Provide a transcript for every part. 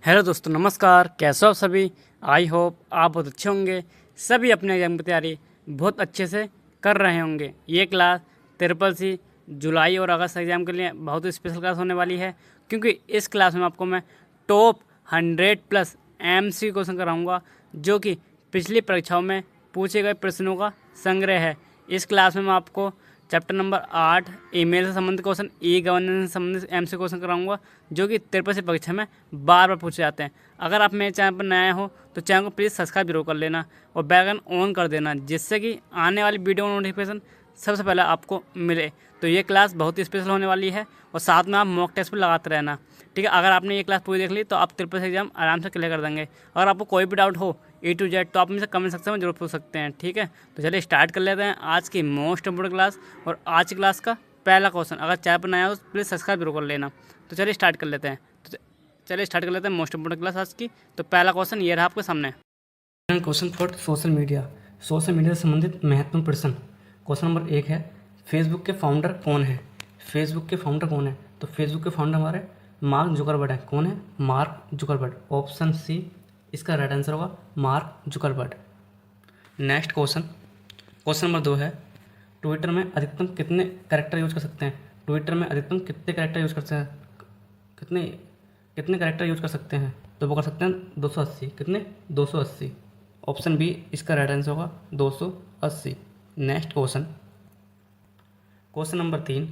Hello दोस्तों, नमस्कार। कैसे हो आप सभी? आई होप आप बहुत अच्छे होंगे। सभी अपने एग्जाम की तैयारी बहुत अच्छे से कर रहे होंगे। ये क्लास ट्रिपल सी जुलाई और अगस्त एग्ज़ाम के लिए बहुत ही स्पेशल क्लास होने वाली है, क्योंकि इस क्लास में आपको मैं टॉप 100+ MC क्वेश्चन कराऊंगा, जो कि पिछली परीक्षाओं में पूछे गए प्रश्नों का संग्रह है। इस क्लास में मैं आपको चैप्टर नंबर 8 ईमेल से संबंधित क्वेश्चन, ई गवर्नेंस से संबंधित MC क्वेश्चन कराऊंगा, जो कि ट्रिपल सी परीक्षा में बार बार पूछे जाते हैं। अगर आप मेरे चैनल पर नया हो तो चैनल को प्लीज़ सब्सक्राइब जरूर कर लेना और बेल आइकन ऑन कर देना, जिससे कि आने वाली वीडियो नोटिफिकेशन सबसे पहले आपको मिले। तो ये क्लास बहुत ही स्पेशल होने वाली है और साथ में आप मॉक टेस्ट भी लगाते रहना, ठीक है। अगर आपने ये क्लास पूरी देख ली तो आप ट्रिपल सी एग्जाम आराम से क्लियर कर देंगे। अगर आपको कोई भी डाउट हो A to Z तो आप मुझसे कमेंट सेक्शन में जरूर पूछ सकते हैं, ठीक है। तो चलिए स्टार्ट कर लेते हैं आज की मोस्ट इंपोर्टेंट क्लास और आज की क्लास का पहला क्वेश्चन। अगर चैनल पर नया हो तो प्लीज़ सब्सक्राइब जरूर कर लेना। तो चलिए स्टार्ट कर लेते हैं। मोस्ट इंपोर्टेंट क्लास आज की। तो पहला क्वेश्चन ये रहा आपके सामने। क्वेश्चन फॉर सोशल मीडिया से संबंधित महत्वपूर्ण प्रश्न। क्वेश्चन नंबर 1 है, फेसबुक के फाउंडर कौन है? फेसबुक के फाउंडर कौन है? तो फेसबुक के फाउंडर हमारे मार्क जुकरबर्ग है। कौन है? Mark Zuckerberg. ऑप्शन सी इसका राइट आंसर होगा, mark Zuckerberg. Next question, question number 2 है, ट्विटर में अधिकतम कितने कैरेक्टर यूज कर सकते हैं? ट्विटर में अधिकतम कितने कैरेक्टर यूज कर सकते हैं? कितने कितने कैरेक्टर यूज कर सकते हैं? तो वो कर सकते हैं 280। कितने? 280। ऑप्शन बी इसका राइट आंसर होगा 280। Next question, question number 3,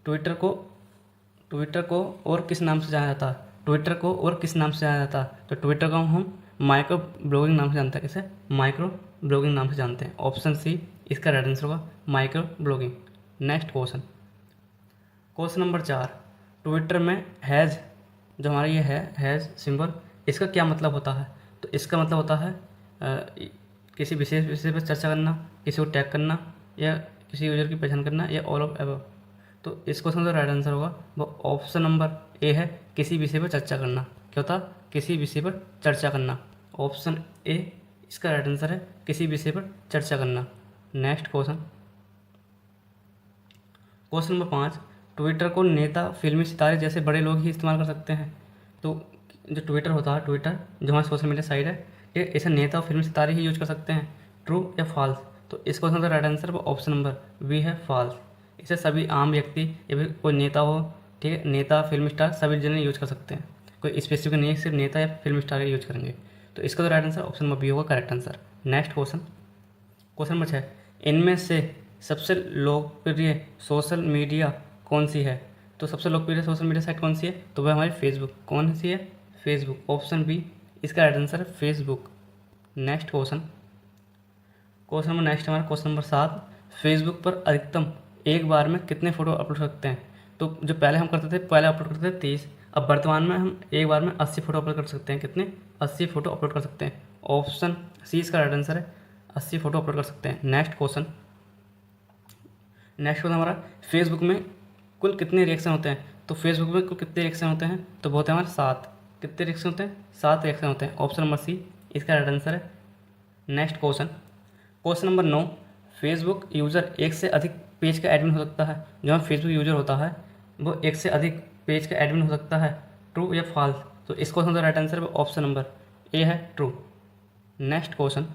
Twitter को और किस नाम से जाना जाता है? ट्विटर को और किस नाम से जाना जाता है? तो ट्विटर को हम माइक्रो ब्लॉगिंग नाम से जानते हैं। किसे? माइक्रो ब्लॉगिंग नाम से जानते हैं। ऑप्शन सी इसका राइट आंसर होगा, micro blogging. Next question, question number 4, Twitter में हैज़, जो हमारा ये है हैज़ सिंबल, इसका क्या मतलब होता है? तो इसका मतलब होता है किसी विशेष विषय पर चर्चा करना, किसी को टैग करना, या किसी यूजर की पहचान करना, या ऑल ऑफ एबव। तो इस क्वेश्चन का राइट आंसर होगा वो ऑप्शन नंबर ए है, किसी विषय पर चर्चा करना। क्या होता? किसी विषय पर चर्चा करना। ऑप्शन ए इसका राइट आंसर है, किसी विषय पर चर्चा करना। Next question, question number 5, Twitter को नेता, फिल्मी सितारे जैसे बड़े लोग ही इस्तेमाल कर सकते हैं। तो जो ट्विटर होता है, ट्विटर जो हमारी सोशल मीडिया साइट है, ये ऐसे नेता और फिल्मी सितारे ही यूज कर सकते हैं। ट्रू या फॉल्स? तो इस क्वेश्चन का राइट आंसर वो ऑप्शन नंबर बी है, फॉल्स। इसे सभी आम व्यक्ति या फिर कोई नेता हो, ठीक है, नेता, फिल्म स्टार, सभी जने यूज कर सकते हैं। कोई स्पेसिफिक नहीं है, सिर्फ नेता या फिल्म स्टार यूज करेंगे। तो इसका तो right answer option number B होगा correct answer. Next question, question number 6, इनमें से सबसे लोकप्रिय सोशल मीडिया कौन सी है? तो सबसे लोकप्रिय सोशल मीडिया साइट कौन सी है? तो वह हमारी फेसबुक। कौन सी है? फेसबुक। ऑप्शन बी इसका राइट आंसर है, Facebook. Next question, question number next हमारा क्वेश्चन नंबर 7, फेसबुक पर अधिकतम एक बार में कितने फ़ोटो अपलोड कर सकते हैं? तो जो पहले हम करते थे, पहले अपलोड करते थे 30, अब वर्तमान में हम एक बार में 80 फ़ोटो अपलोड कर सकते हैं। कितने? 80 फ़ोटो अपलोड कर सकते हैं। ऑप्शन सी इसका राइट आंसर है, 80 फ़ोटो अपलोड कर सकते हैं। नेक्स्ट क्वेश्चन हमारा, फेसबुक में कुल कितने रिएक्शन होते हैं? तो फेसबुक में कुल कितने रिएक्शन होते हैं? तो बहुत है हमारे 7। कितने रिएक्शन होते हैं? 7 रिएक्शन होते हैं। ऑप्शन नंबर सी इसका राइट आंसर है। Next question, question number 9, Facebook user एक से अधिक पेज का एडमिन हो सकता है। जो हम फेसबुक यूज़र होता है वो एक से अधिक पेज का एडमिन हो सकता है। ट्रू या फॉल्स? तो इस क्वेश्चन का right answer option number A है, ट्रू। नेक्स्ट क्वेश्चन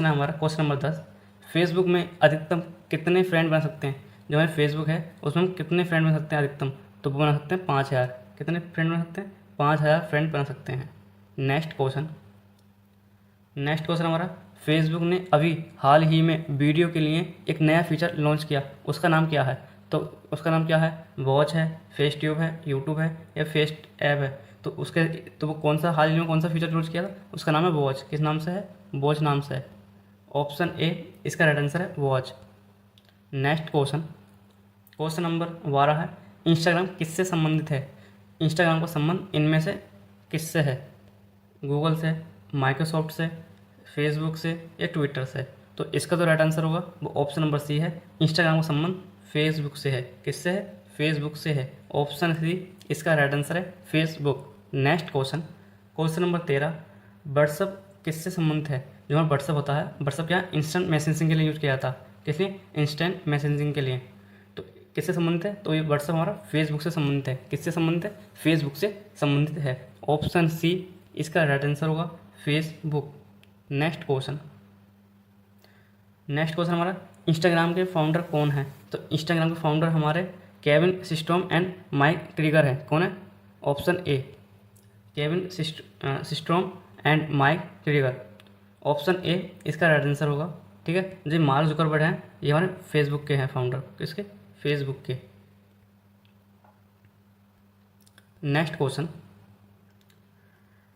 है हमारा क्वेश्चन नंबर 10, फेसबुक में अधिकतम कितने फ्रेंड बना सकते हैं? जो हमारे फेसबुक है उसमें हम कितने फ्रेंड बना सकते हैं अधिकतम? तो वो बना सकते हैं 5000। कितने फ्रेंड बना सकते हैं? 5000 फ्रेंड बना सकते हैं। नेक्स्ट क्वेश्चन हमारा, फेसबुक ने अभी हाल ही में वीडियो के लिए एक नया फीचर लॉन्च किया, उसका नाम क्या है? तो उसका नाम क्या है? वॉच है, फेस ट्यूब है, यूट्यूब है, या फेस ऐप है? तो वो कौन सा हाल ही में कौन सा फीचर लॉन्च किया था? उसका नाम है वॉच। किस नाम से है? वॉच नाम से है। ऑप्शन ए इसका राइट आंसर है, वॉच। नेक्स्ट क्वेश्चन नंबर 12 है, इंस्टाग्राम किससे संबंधित है? इंस्टाग्राम का संबंध इनमें से किससे है? गूगल से, माइक्रोसॉफ्ट से, फेसबुक से, या ट्विटर से? तो इसका तो राइट आंसर होगा वो ऑप्शन नंबर सी है, इंस्टाग्राम का संबंध फेसबुक से है। किससे है? फेसबुक से है। ऑप्शन सी इसका राइट आंसर है, Facebook. Next question number 13, WhatsApp किससे संबंधित है? जो हमारा व्हाट्सअप होता है, व्हाट्सअप क्या इंस्टेंट मैसेजिंग के लिए यूज़ किया जाता है। किस लिए? इंस्टेंट मैसेजिंग के लिए। तो किससे संबंधित है? तो ये व्हाट्सअप हमारा फेसबुक से संबंधित है। किससे संबंधित है? फेसबुक से संबंधित है। ऑप्शन सी इसका राइट आंसर होगा, फेसबुक। नेक्स्ट क्वेश्चन हमारा, इंस्टाग्राम के फाउंडर कौन है? तो इंस्टाग्राम के फाउंडर हमारे Kevin Systrom and Mike Krieger है। कौन है? Option A, Kevin Systrom and Mike Krieger. Option A इसका राइट आंसर होगा। ठीक है, जो मार्क जुकरबर्ग हैं ये हमारे फेसबुक के हैं फाउंडर। किसके? फेसबुक के। नेक्स्ट क्वेश्चन,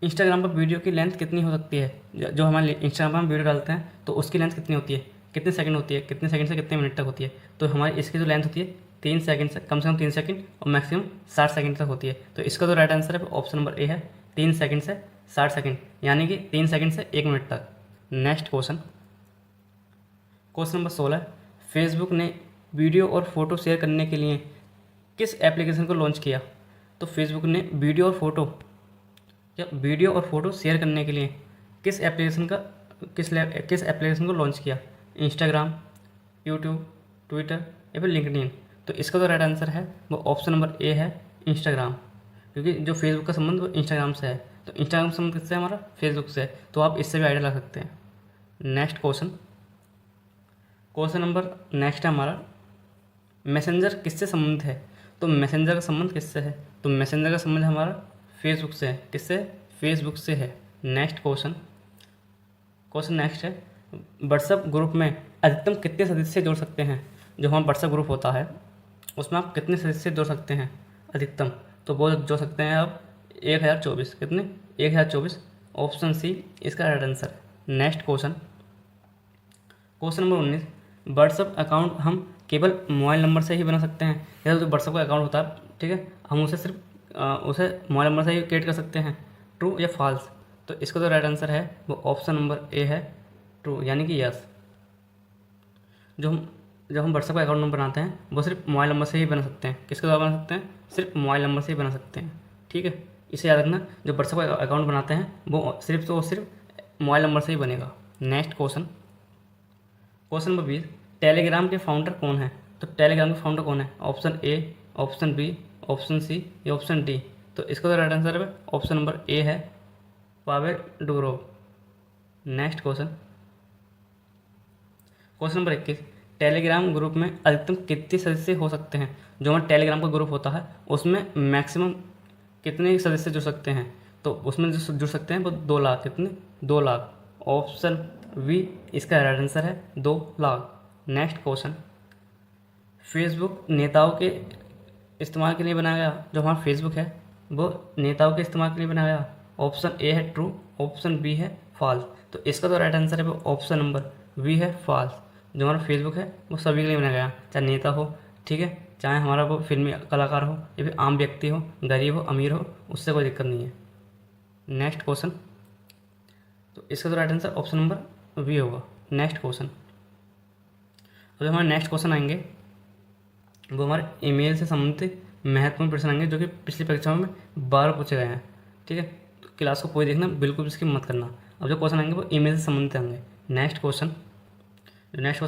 इंस्टाग्राम पर वीडियो की लेंथ कितनी हो सकती है? जो हमारे इंस्टाग्राम पर हम वीडियो डालते हैं तो उसकी लेंथ कितनी होती है? कितने सेकंड होती है? कितने सेकंड से कितने मिनट तक होती है? तो हमारी इसकी जो लेंथ होती है 3 सेकंड से कम 3 सेकंड और मैक्सिमम 60 सेकंड तक होती है। तो इसका जो राइट आंसर है ऑप्शन नंबर ए है, 3 सेकंड से 60 सेकंड, यानी कि 3 सेकंड से 1 मिनट तक। नेक्स्ट क्वेश्चन नंबर 16, फेसबुक ने वीडियो और फोटो शेयर करने के लिए किस एप्लीकेशन को लॉन्च किया? तो फेसबुक ने वीडियो और फोटो शेयर करने के लिए किस एप्लीकेशन को लॉन्च किया? इंस्टाग्राम, यूट्यूब, ट्विटर या फिर लिंक्डइन। तो इसका जो राइट आंसर है वो ऑप्शन नंबर ए है, इंस्टाग्राम, क्योंकि जो फेसबुक का संबंध वो इंस्टाग्राम से है। तो इंस्टाग्राम का संबंध किससे है? हमारा फेसबुक से है। तो आप इससे भी आइडिया लगा सकते हैं। नेक्स्ट क्वेश्चन नंबर नेक्स्ट है हमारा, मैसेंजर किससे संबंधित है? तो मैसेंजर का संबंध किससे है? तो मैसेंजर का संबंध हमारा फेसबुक से है। किससे? फेसबुक से है। नेक्स्ट क्वेश्चन नेक्स्ट है, व्हाट्सएप ग्रुप में अधिकतम कितने सदस्य जोड़ सकते हैं? जो हमारा व्हाट्सएप ग्रुप होता है उसमें आप कितने सदस्य जोड़ सकते हैं अधिकतम? तो वो जोड़ सकते हैं आप 1024। कितने? 1024। ऑप्शन सी इसका राइट आंसर है। Next question number 19, WhatsApp account हम केवल मोबाइल नंबर से ही बना सकते हैं? जैसे जो व्हाट्सएप का अकाउंट होता है, ठीक है, हम उसे सिर्फ उसे मोबाइल नंबर से ही क्रिएट कर सकते हैं। ट्रू या फॉल्स? तो इसका जो राइट आंसर है वो ऑप्शन नंबर ए है, ट्रू, यानी कि यस। जब हम व्हाट्सएप का अकाउंट नंबर बनाते हैं वो सिर्फ मोबाइल नंबर से ही बना सकते हैं। किसके द्वारा बना सकते हैं? सिर्फ मोबाइल नंबर से ही बना सकते हैं। ठीक है, इसे याद रखना, जो व्हाट्सएप का अकाउंट बनाते हैं वो सिर्फ मोबाइल नंबर से ही बनेगा। नेक्स्ट क्वेश्चन नंबर 20, टेलीग्राम के फाउंडर कौन है? तो टेलीग्राम के फाउंडर कौन है? Option A, option B, option C या ऑप्शन डी? तो इसका जो राइट आंसर है ऑप्शन नंबर ए है, Pavel Durov. Next question number 21, Telegram group में अधिकतम कितने सदस्य हो सकते हैं? जो हमारा टेलीग्राम का ग्रुप होता है उसमें मैक्सिमम कितने सदस्य जुड़ सकते हैं? तो उसमें जो जुड़ सकते हैं वो 2 लाख। कितने? 2 लाख। ऑप्शन वी इसका राइट आंसर है, 2 लाख। नेक्स्ट क्वेश्चन, फेसबुक नेताओं के इस्तेमाल के लिए बनाया गया? जो हमारा फेसबुक है वो नेताओं के इस्तेमाल के लिए बनाया गया। ऑप्शन ए है ट्रू, ऑप्शन बी है फॉल्स। तो इसका तो राइट आंसर है वो ऑप्शन नंबर बी है, फॉल्स। जो हमारा फेसबुक है वो सभी के लिए बनाया गया, चाहे नेता हो, ठीक है, चाहे हमारा वो फिल्मी कलाकार हो या फिर आम व्यक्ति हो, गरीब हो, अमीर हो, उससे कोई दिक्कत नहीं है। नेक्स्ट क्वेश्चन, तो इसका तो right answer option number B होगा। नेक्स्ट क्वेश्चन, अब हमारे नेक्स्ट क्वेश्चन आएंगे वो हमारे ईमेल से संबंधित महत्वपूर्ण प्रश्न आएंगे जो कि पिछली परीक्षाओं में बार पूछे गए हैं। ठीक है, तो क्लास को कोई देखना बिल्कुल भी स्किप मत करना। अब जो क्वेश्चन आएंगे वो ईमेल से संबंधित होंगे। नेक्स्ट क्वेश्चन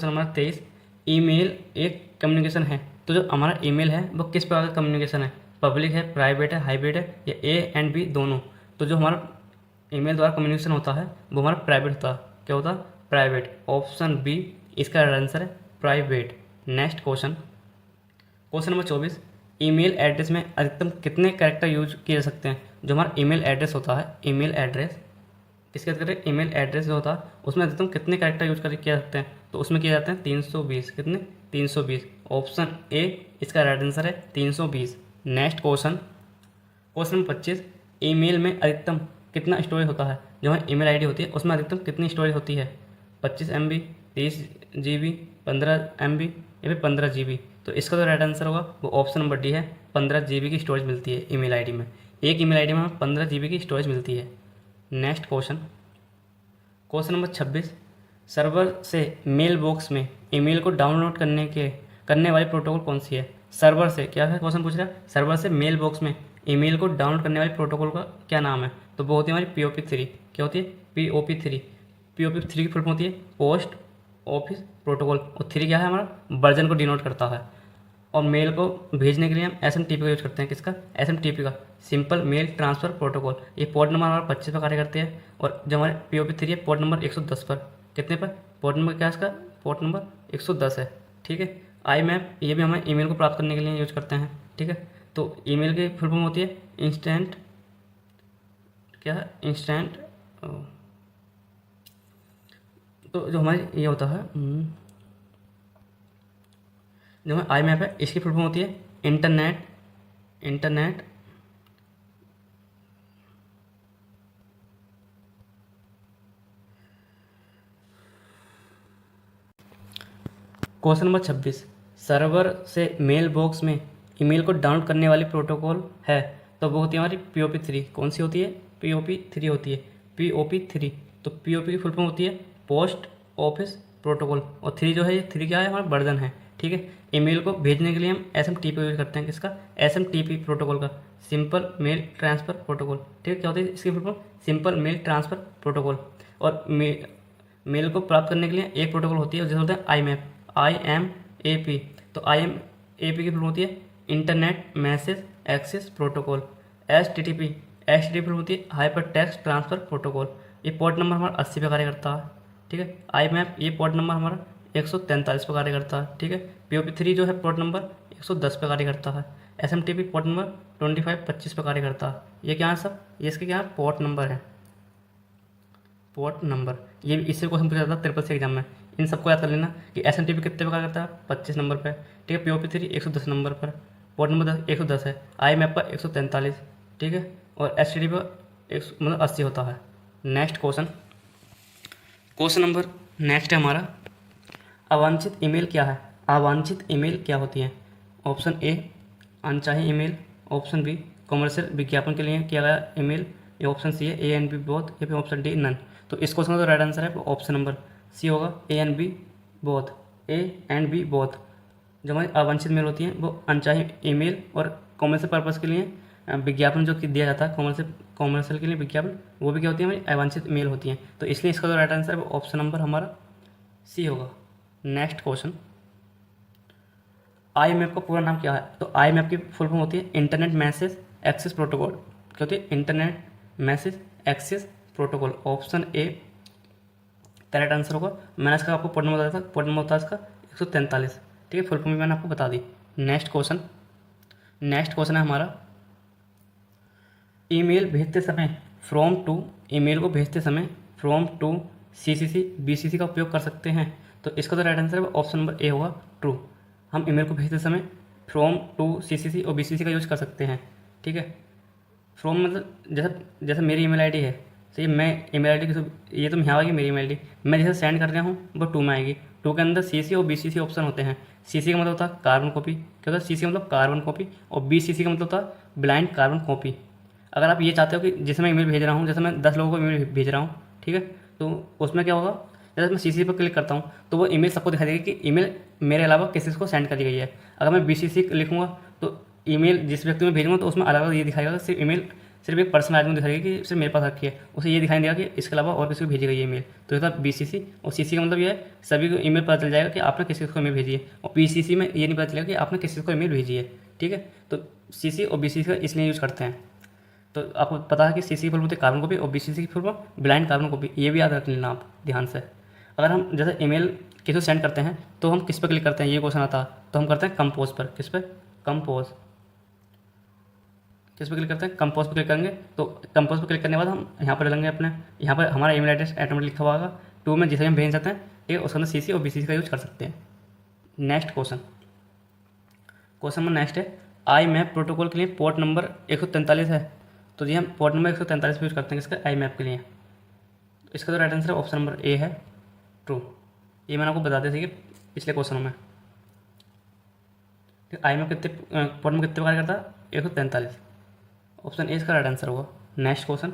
हमारा 23, ईमेल एक कम्युनिकेशन है, तो जो हमारा ईमेल है वो किस प्रकार का कम्युनिकेशन है? पब्लिक है, प्राइवेट है, हाइब्रिड है या ए एंड बी दोनों? तो जो हमारा ईमेल द्वारा कम्युनिकेशन होता है वो हमारा प्राइवेट होता है। क्या होता है? प्राइवेट। ऑप्शन बी इसका आंसर है, private. Next question number 24, email address में अधिकतम कितने कैरेक्टर यूज किए जा सकते हैं? जो हमारा ईमेल एड्रेस होता है, ईमेल एड्रेस किसके बात करें? ईमेल एड्रेस जो होता है उसमें अधिकतम कितने कैरेक्टर यूज किया सकते हैं? तो उसमें किए जाते हैं 320। कितने? 320। ऑप्शन ए इसका राइट आंसर है, 320। नेक्स्ट क्वेश्चन नंबर 25, ईमेल में अधिकतम कितना स्टोरेज होता है? जो हमारी ईमेल आईडी होती है उसमें अधिकतम कितनी स्टोरेज होती है? 25 MB, 30 GB, 15 MB या फिर 15 GB? तो इसका जो राइट आंसर होगा वो ऑप्शन नंबर डी है, 15 GB की स्टोरेज मिलती है ईमेल आईडी में। एक ईमेल आईडी में हमें 15 GB की स्टोरेज मिलती है। नेक्स्ट क्वेश्चन नंबर 26, सर्वर से मेल बॉक्स में ईमेल को डाउनलोड करने वाली प्रोटोकॉल कौन सी है? सर्वर से क्या है क्वेश्चन पूछ रहा है? सर्वर से मेल बॉक्स में ईमेल को डाउनलोड करने वाली प्रोटोकॉल का क्या नाम है? तो वो होती है हमारी POP3। क्या होती है? POP3। POP3 की फुल फॉर्म होती है पोस्ट ऑफिस प्रोटोकॉल, और 3 क्या है? हमारा वर्जन को डिनोट करता है। और मेल को भेजने के लिए हम SMTP का यूज करते हैं। किसका? SMTP का, सिंपल मेल ट्रांसफ़र प्रोटोकॉल। ये पोर्ट नंबर हमारा 25 पर कार्य करते हैं। और जो हमारे POP3 है पोर्ट नंबर 110 पर। कितने पर? पोर्ट नंबर क्या है इसका? पोर्ट नंबर 110 है। ठीक है। IMAP ये भी हमें ईमेल को प्राप्त करने के लिए यूज करते हैं। ठीक है। तो ईमेल की फुल फॉर्म होती है इंस्टेंट, क्या है? इंस्टेंट। तो जो हमारी ये होता है जो हमारा IMAP है इसकी फुल फॉर्म होती है इंटरनेट क्वेश्चन नंबर 26, सर्वर से मेल बॉक्स में ईमेल को डाउनलोड करने वाली प्रोटोकॉल है, तो वो होती है हमारी POP3। कौन सी होती है? POP3 होती है। POP3। तो POP की फुल फॉर्म होती है पोस्ट ऑफिस प्रोटोकॉल। और 3 जो है, ये 3 क्या है? हमारा वर्जन है। ठीक है। ईमेल को भेजने के लिए हम SMTP यूज करते हैं। किसका? SMTP प्रोटोकॉल का, सिंपल मेल ट्रांसफ़र प्रोटोकॉल। ठीक है। क्या होती है इसकी full form? Simple mail transfer protocol. और मेल को प्राप्त करने के लिए एक प्रोटोकॉल होती है जिसे बोलते हैं IMAP। तो IMAP की फुल होती है internet message access protocol. HTTP full होती है हाइपर टेक्स्ट ट्रांसफ़र प्रोटोकॉल। ये पोर्ट नंबर हमारा 80 पे कार्य करता है। ठीक है। IMAP ये पोर्ट नंबर हमारा 143 पे कार्य करता है। ठीक है। POP3 जो है पोर्ट नंबर 110 पे कार्य करता है। SMTP पोर्ट नंबर 25 पे कार्य करता है। ये क्या है सब? ये इसके क्या है? पोर्ट नंबर है। पोर्ट नंबर ये इससे क्वेश्चन पूछा जाता है ट्रिपल सी एग्जाम में। इन सबको याद कर लेना कि SMTP कितने पे कार्य करता है? 25 नंबर पे। ठीक है। POP3 110 नंबर पर। पोर्ट नंबर 110 है। IMAP का 143। ठीक है। और HTTP का 80 होता है। नेक्स्ट क्वेश्चन नंबर नेक्स्ट है हमारा, अवांछित ईमेल क्या है? अवांछित ईमेल क्या होती है? ऑप्शन ए अनचाही ईमेल, ऑप्शन बी कमर्शियल विज्ञापन के लिए किया गया ईमेल, या ऑप्शन सी है A एंड B बोथ, या फिर ऑप्शन डी नन। तो इस क्वेश्चन का जो राइट आंसर है वो ऑप्शन नंबर सी होगा, A and B both. A and B both. जो हमारी अवांछित मेल होती है वो अनचाही ईमेल और कॉमर्शियल पर्पज़ के लिए विज्ञापन जो कि दिया जाता है कॉमर्शियल के लिए विज्ञापन, वो भी क्या होती है? हमारी अवांछित मेल होती हैं। तो इसलिए इसका जो राइट आंसर है वो ऑप्शन नंबर हमारा सी होगा। नेक्स्ट क्वेश्चन, IMAP का पूरा नाम क्या है? तो IMAP की फुल फॉर्म होती है इंटरनेट मैसेज एक्सेस प्रोटोकॉल। क्या होती है? Internet message access protocol. Option A correct answer होगा। मैंने इसका आपको पोर्ट नंबर बताया था, पोर्ट नंबर होता है इसका 143। ठीक है। फुल फॉर्म भी मैंने आपको बता दी। नेक्स्ट क्वेश्चन है हमारा, ईमेल भेजते समय फ्रॉम टू, ईमेल को भेजते समय फ्रॉम टू CCC BCC का उपयोग कर सकते हैं। तो इसका तो राइट आंसर है ऑप्शन नंबर ए होगा, ट्रू। हम ईमेल को भेजते समय फ्रॉम टू CCC और BCC का यूज कर सकते हैं। ठीक है। फ्रॉम मतलब जैसा मेरी ईमेल आईडी है, सही, मैं ईमेल आईडी ये तो यहाँ आएगी मेरी ईमेल आईडी, मैं जैसे सेंड कर रहा हूँ वो टू में आएगी। टू के अंदर CC और BCC ऑप्शन होते हैं। CC का मतलब होता है कार्बन कॉपी, क्या होता है? CC का मतलब कार्बन कॉपी, और BCC का मतलब होता है ब्लाइंड कार्बन कॉपी। अगर आप ये चाहते हो कि जैसे मैं ईमेल भेज रहा हूँ, जैसे मैं 10 लोगों को ईमेल भेज रहा हूँ, ठीक है, तो उसमें क्या होगा? जैसे मैं CC पर क्लिक करता हूँ तो वो ईमेल सबको दिखाई देगी कि ईमेल मेरे अलावा किसी को सेंड करी गई है। अगर मैं BCC लिखूँगा तो ईमेल जिस व्यक्ति में भेजूँगा तो उसमें अलग अलग ये दिखाएगा, सिर्फ ईमेल सिर्फ एक पर्सनल आदमी दिखाएगी कि सिर्फ मेरे पास रखी है, उसे ये दिखाई देगा कि इसके अलावा और किसी को भेजी गई है ईमेल। तो ये था BCC। और CC का मतलब ये है सभी को ईमेल पता चल जाएगा कि आपने किसी को ईमेल भेजी है। और BCC में ये नहीं पता चलेगा कि आपने किसी को ईमेल भेजी है। ठीक है। तो CC और BCC का इसलिए यूज़ करते हैं। तो आपको पता है कि CC की फुल होती है कार्बन कॉपी और BCC की फुल ब्लाइंड कार्बन कॉपी। ये भी याद रख लेना आप ध्यान से। अगर हम जैसे ईमेल किसी को सेंड करते हैं तो हम किस पर क्लिक करते हैं? ये क्वेश्चन आता है तो हम करते हैं कंपोज पर। किस पर? कंपोज। किस पर क्लिक करते हैं? कंपोज पर क्लिक करेंगे। तो कंपोज पर क्लिक करने के बाद हम यहाँ पर डालेंगे अपने, यहाँ पर हमारा ईमेल एड्रेस ऑटोमेटिक लिखा हुआ होगा। टू में जिसे हम भेज सकते हैं, ठीक है, उसके अंदर CC और BCC का यूज़ कर सकते हैं। नेक्स्ट क्वेश्चन नंबर नेक्स्ट है, IMAP प्रोटोकॉल के लिए पोर्ट नंबर 143 है। तो जी हम पोर्ट नंबर 143 पर यूज़ करते हैं इसका IMAP के लिए। तो इसका तो right answer option number A है, ट्रू। ये मैंने आपको बता दिया था कि पिछले क्वेश्चनों में। IMAP कितने पोर्ट नंबर कितने कार्य करता है? 143। ऑप्शन ए इसका राइट आंसर होगा। नेक्स्ट क्वेश्चन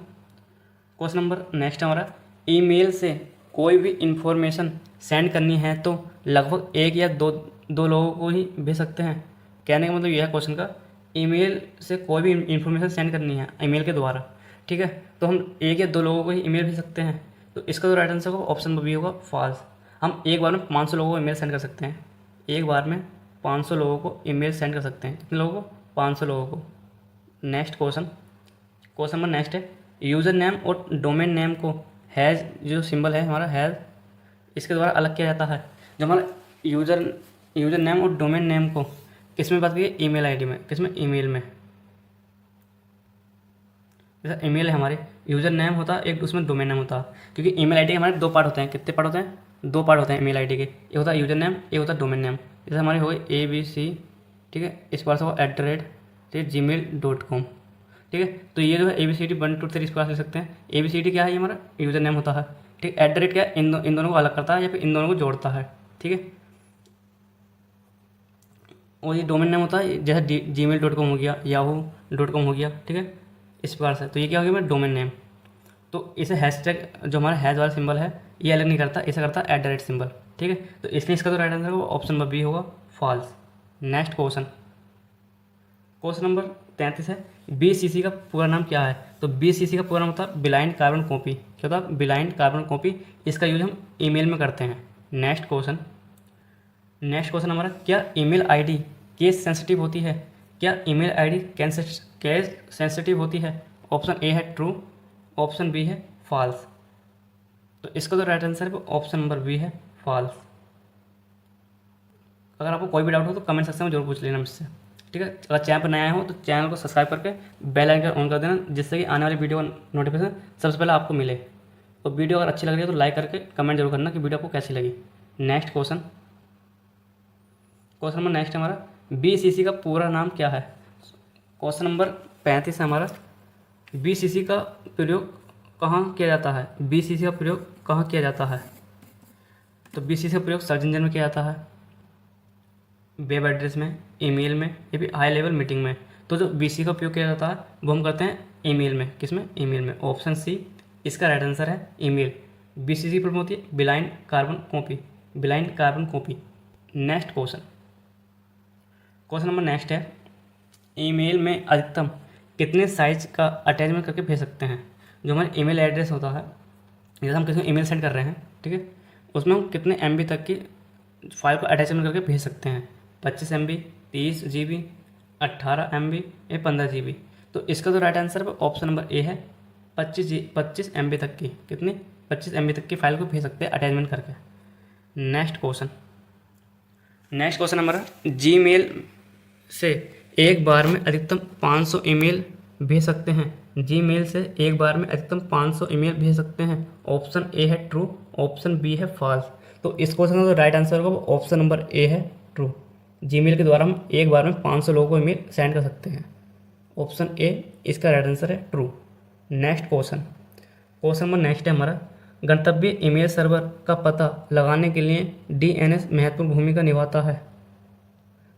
नंबर नेक्स्ट हमारा, ईमेल से कोई भी इंफॉर्मेशन सेंड करनी है तो लगभग एक या दो लोगों को ही भेज सकते हैं। कहने का मतलब यह है क्वेश्चन का, ईमेल से कोई भी इंफॉर्मेशन सेंड करनी है ईमेल के द्वारा, ठीक है, तो हम एक या दो लोगों को ही ईमेल भेज सकते हैं। तो इसका जो राइट आंसर होगा ऑप्शन बी होगा, फॉल्स। हम एक बार में 500 लोगों को ईमेल सेंड कर सकते हैं। एक बार में 500 लोगों को ईमेल सेंड कर सकते हैं। कितने लोगों को? 500 लोगों को। नेक्स्ट क्वेश्चन नंबर नेक्स्ट है, यूज़र नेम और डोमेन नेम को हैज़, जो सिंबल है हमारा हैज़, इसके द्वारा अलग किया जाता है। जो हमारा यूज़र नेम और डोमेन नेम को किस में बात की है? ईमेल आईडी में। किस में? ईमेल में। जैसा ईमेल है हमारे, यूज़र नेम होता है एक, उसमें डोमेन नेम होता है। क्योंकि ईमेल आईडी के हमारे 2 पार्ट होते हैं। कितने पार्ट होते हैं? 2 पार्ट होते हैं ईमेल आईडी के। एक होता है यूज़र नेम, एक होता है डोमेन नेम। जैसे हमारे हो गए ABC, ठीक है, इस बार से होगा @gmail.com, ठीक है। तो ये जो है ABCD 1 2 3 इस प्रकार से लिख सकते हैं। ABCD क्या है? ये हमारा यूज़र नेम होता है, ठीक। @ क्या है? इन दोनों को अलग करता है या फिर इन दोनों को जोड़ता है, ठीक है। और ये डोमेन नेम होता है, जैसे gmail.com हो गया, yahoo.com हो गया, ठीक है, इस प्रकार से। तो ये क्या हो गया मेरा? Domain name. तो इसे हैशटैग, जो हमारा हैज वाला सिंबल है, ये अलग नहीं करता, इसे करता है @ सिंबल, ठीक है। तो इसलिए इसका जो राइट आंसर होगा ऑप्शन नंबर बी होगा, फॉल्स। नेक्स्ट क्वेश्चन नंबर 33 है, BCC का पूरा नाम क्या है? तो BCC का पूरा नाम होता है ब्लाइंड कार्बन कॉपी। क्या होता है? Blind carbon copy. इसका यूज हम ईमेल में करते हैं। नेक्स्ट क्वेश्चन हमारा, क्या ईमेल आईडी केस सेंसिटिव होती है? क्या ईमेल आईडी केस सेंसिटिव होती है? ऑप्शन ए है ट्रू, ऑप्शन बी है फॉल्स। तो इसका जो राइट आंसर है वो ऑप्शन नंबर बी है, फॉल्स। अगर आपको कोई भी डाउट हो तो कमेंट सेक्शन में जरूर पूछ लेना मुझसे, ठीक है। अगर चैनल पर नया हो तो चैनल को सब्सक्राइब करके बेल आइकन ऑन कर देना, जिससे कि आने वाली वीडियो का नोटिफिकेशन सबसे पहले आपको मिले। और वीडियो अगर अच्छी लग रही है तो लाइक करके कमेंट जरूर करना कि वीडियो आपको कैसी लगी। नेक्स्ट क्वेश्चन नंबर नेक्स्ट हमारा, BCC का पूरा नाम क्या है? क्वेश्चन नंबर 35 है हमारा, BCC का प्रयोग कहाँ किया जाता है? BCC का प्रयोग कहाँ किया जाता है? तो BCC का प्रयोग सर्च इंजन में किया जाता है, वेब एड्रेस में, ईमेल में, या फिर हाई लेवल मीटिंग में। तो जो BCC का उपयोग किया जाता है वो हम करते हैं ईमेल में। किस में? ईमेल में। ऑप्शन सी इसका राइट आंसर है, ईमेल। BCC की प्रॉब्लम होती है blind carbon copy. Next question number next है, ईमेल में अधिकतम कितने साइज का अटैचमेंट करके भेज सकते हैं? जो हमारा ईमेल एड्रेस होता है, जैसे हम किसी को ईमेल सेंड कर रहे हैं, ठीक है, उसमें हम कितने MB तक की फाइल को अटैचमेंट करके भेज सकते हैं? 25 MB, 30 GB, 18 MB या 15 GB। तो इसका जो राइट आंसर है वो ऑप्शन नंबर ए है, 25 MB तक की। कितनी? 25 MB तक की फाइल को भेज सकते हैं अटैचमेंट करके। नेक्स्ट क्वेश्चन नंबर Gmail से एक बार में अधिकतम 500 ईमेल भेज सकते हैं? Gmail से एक बार में अधिकतम 500 ईमेल भेज सकते हैं। ऑप्शन ए है ट्रू, ऑप्शन बी है फॉल्स। तो इस क्वेश्चन का जो राइट आंसर होगा वो ऑप्शन नंबर ए है, ट्रू। Gmail के द्वारा हम एक बार में 500 लोगों को ईमेल सेंड कर सकते हैं। ऑप्शन ए इसका राइट आंसर है, true. Next question number next है हमारा, गंतव्य ईमेल सर्वर का पता लगाने के लिए DNS महत्वपूर्ण भूमिका निभाता है।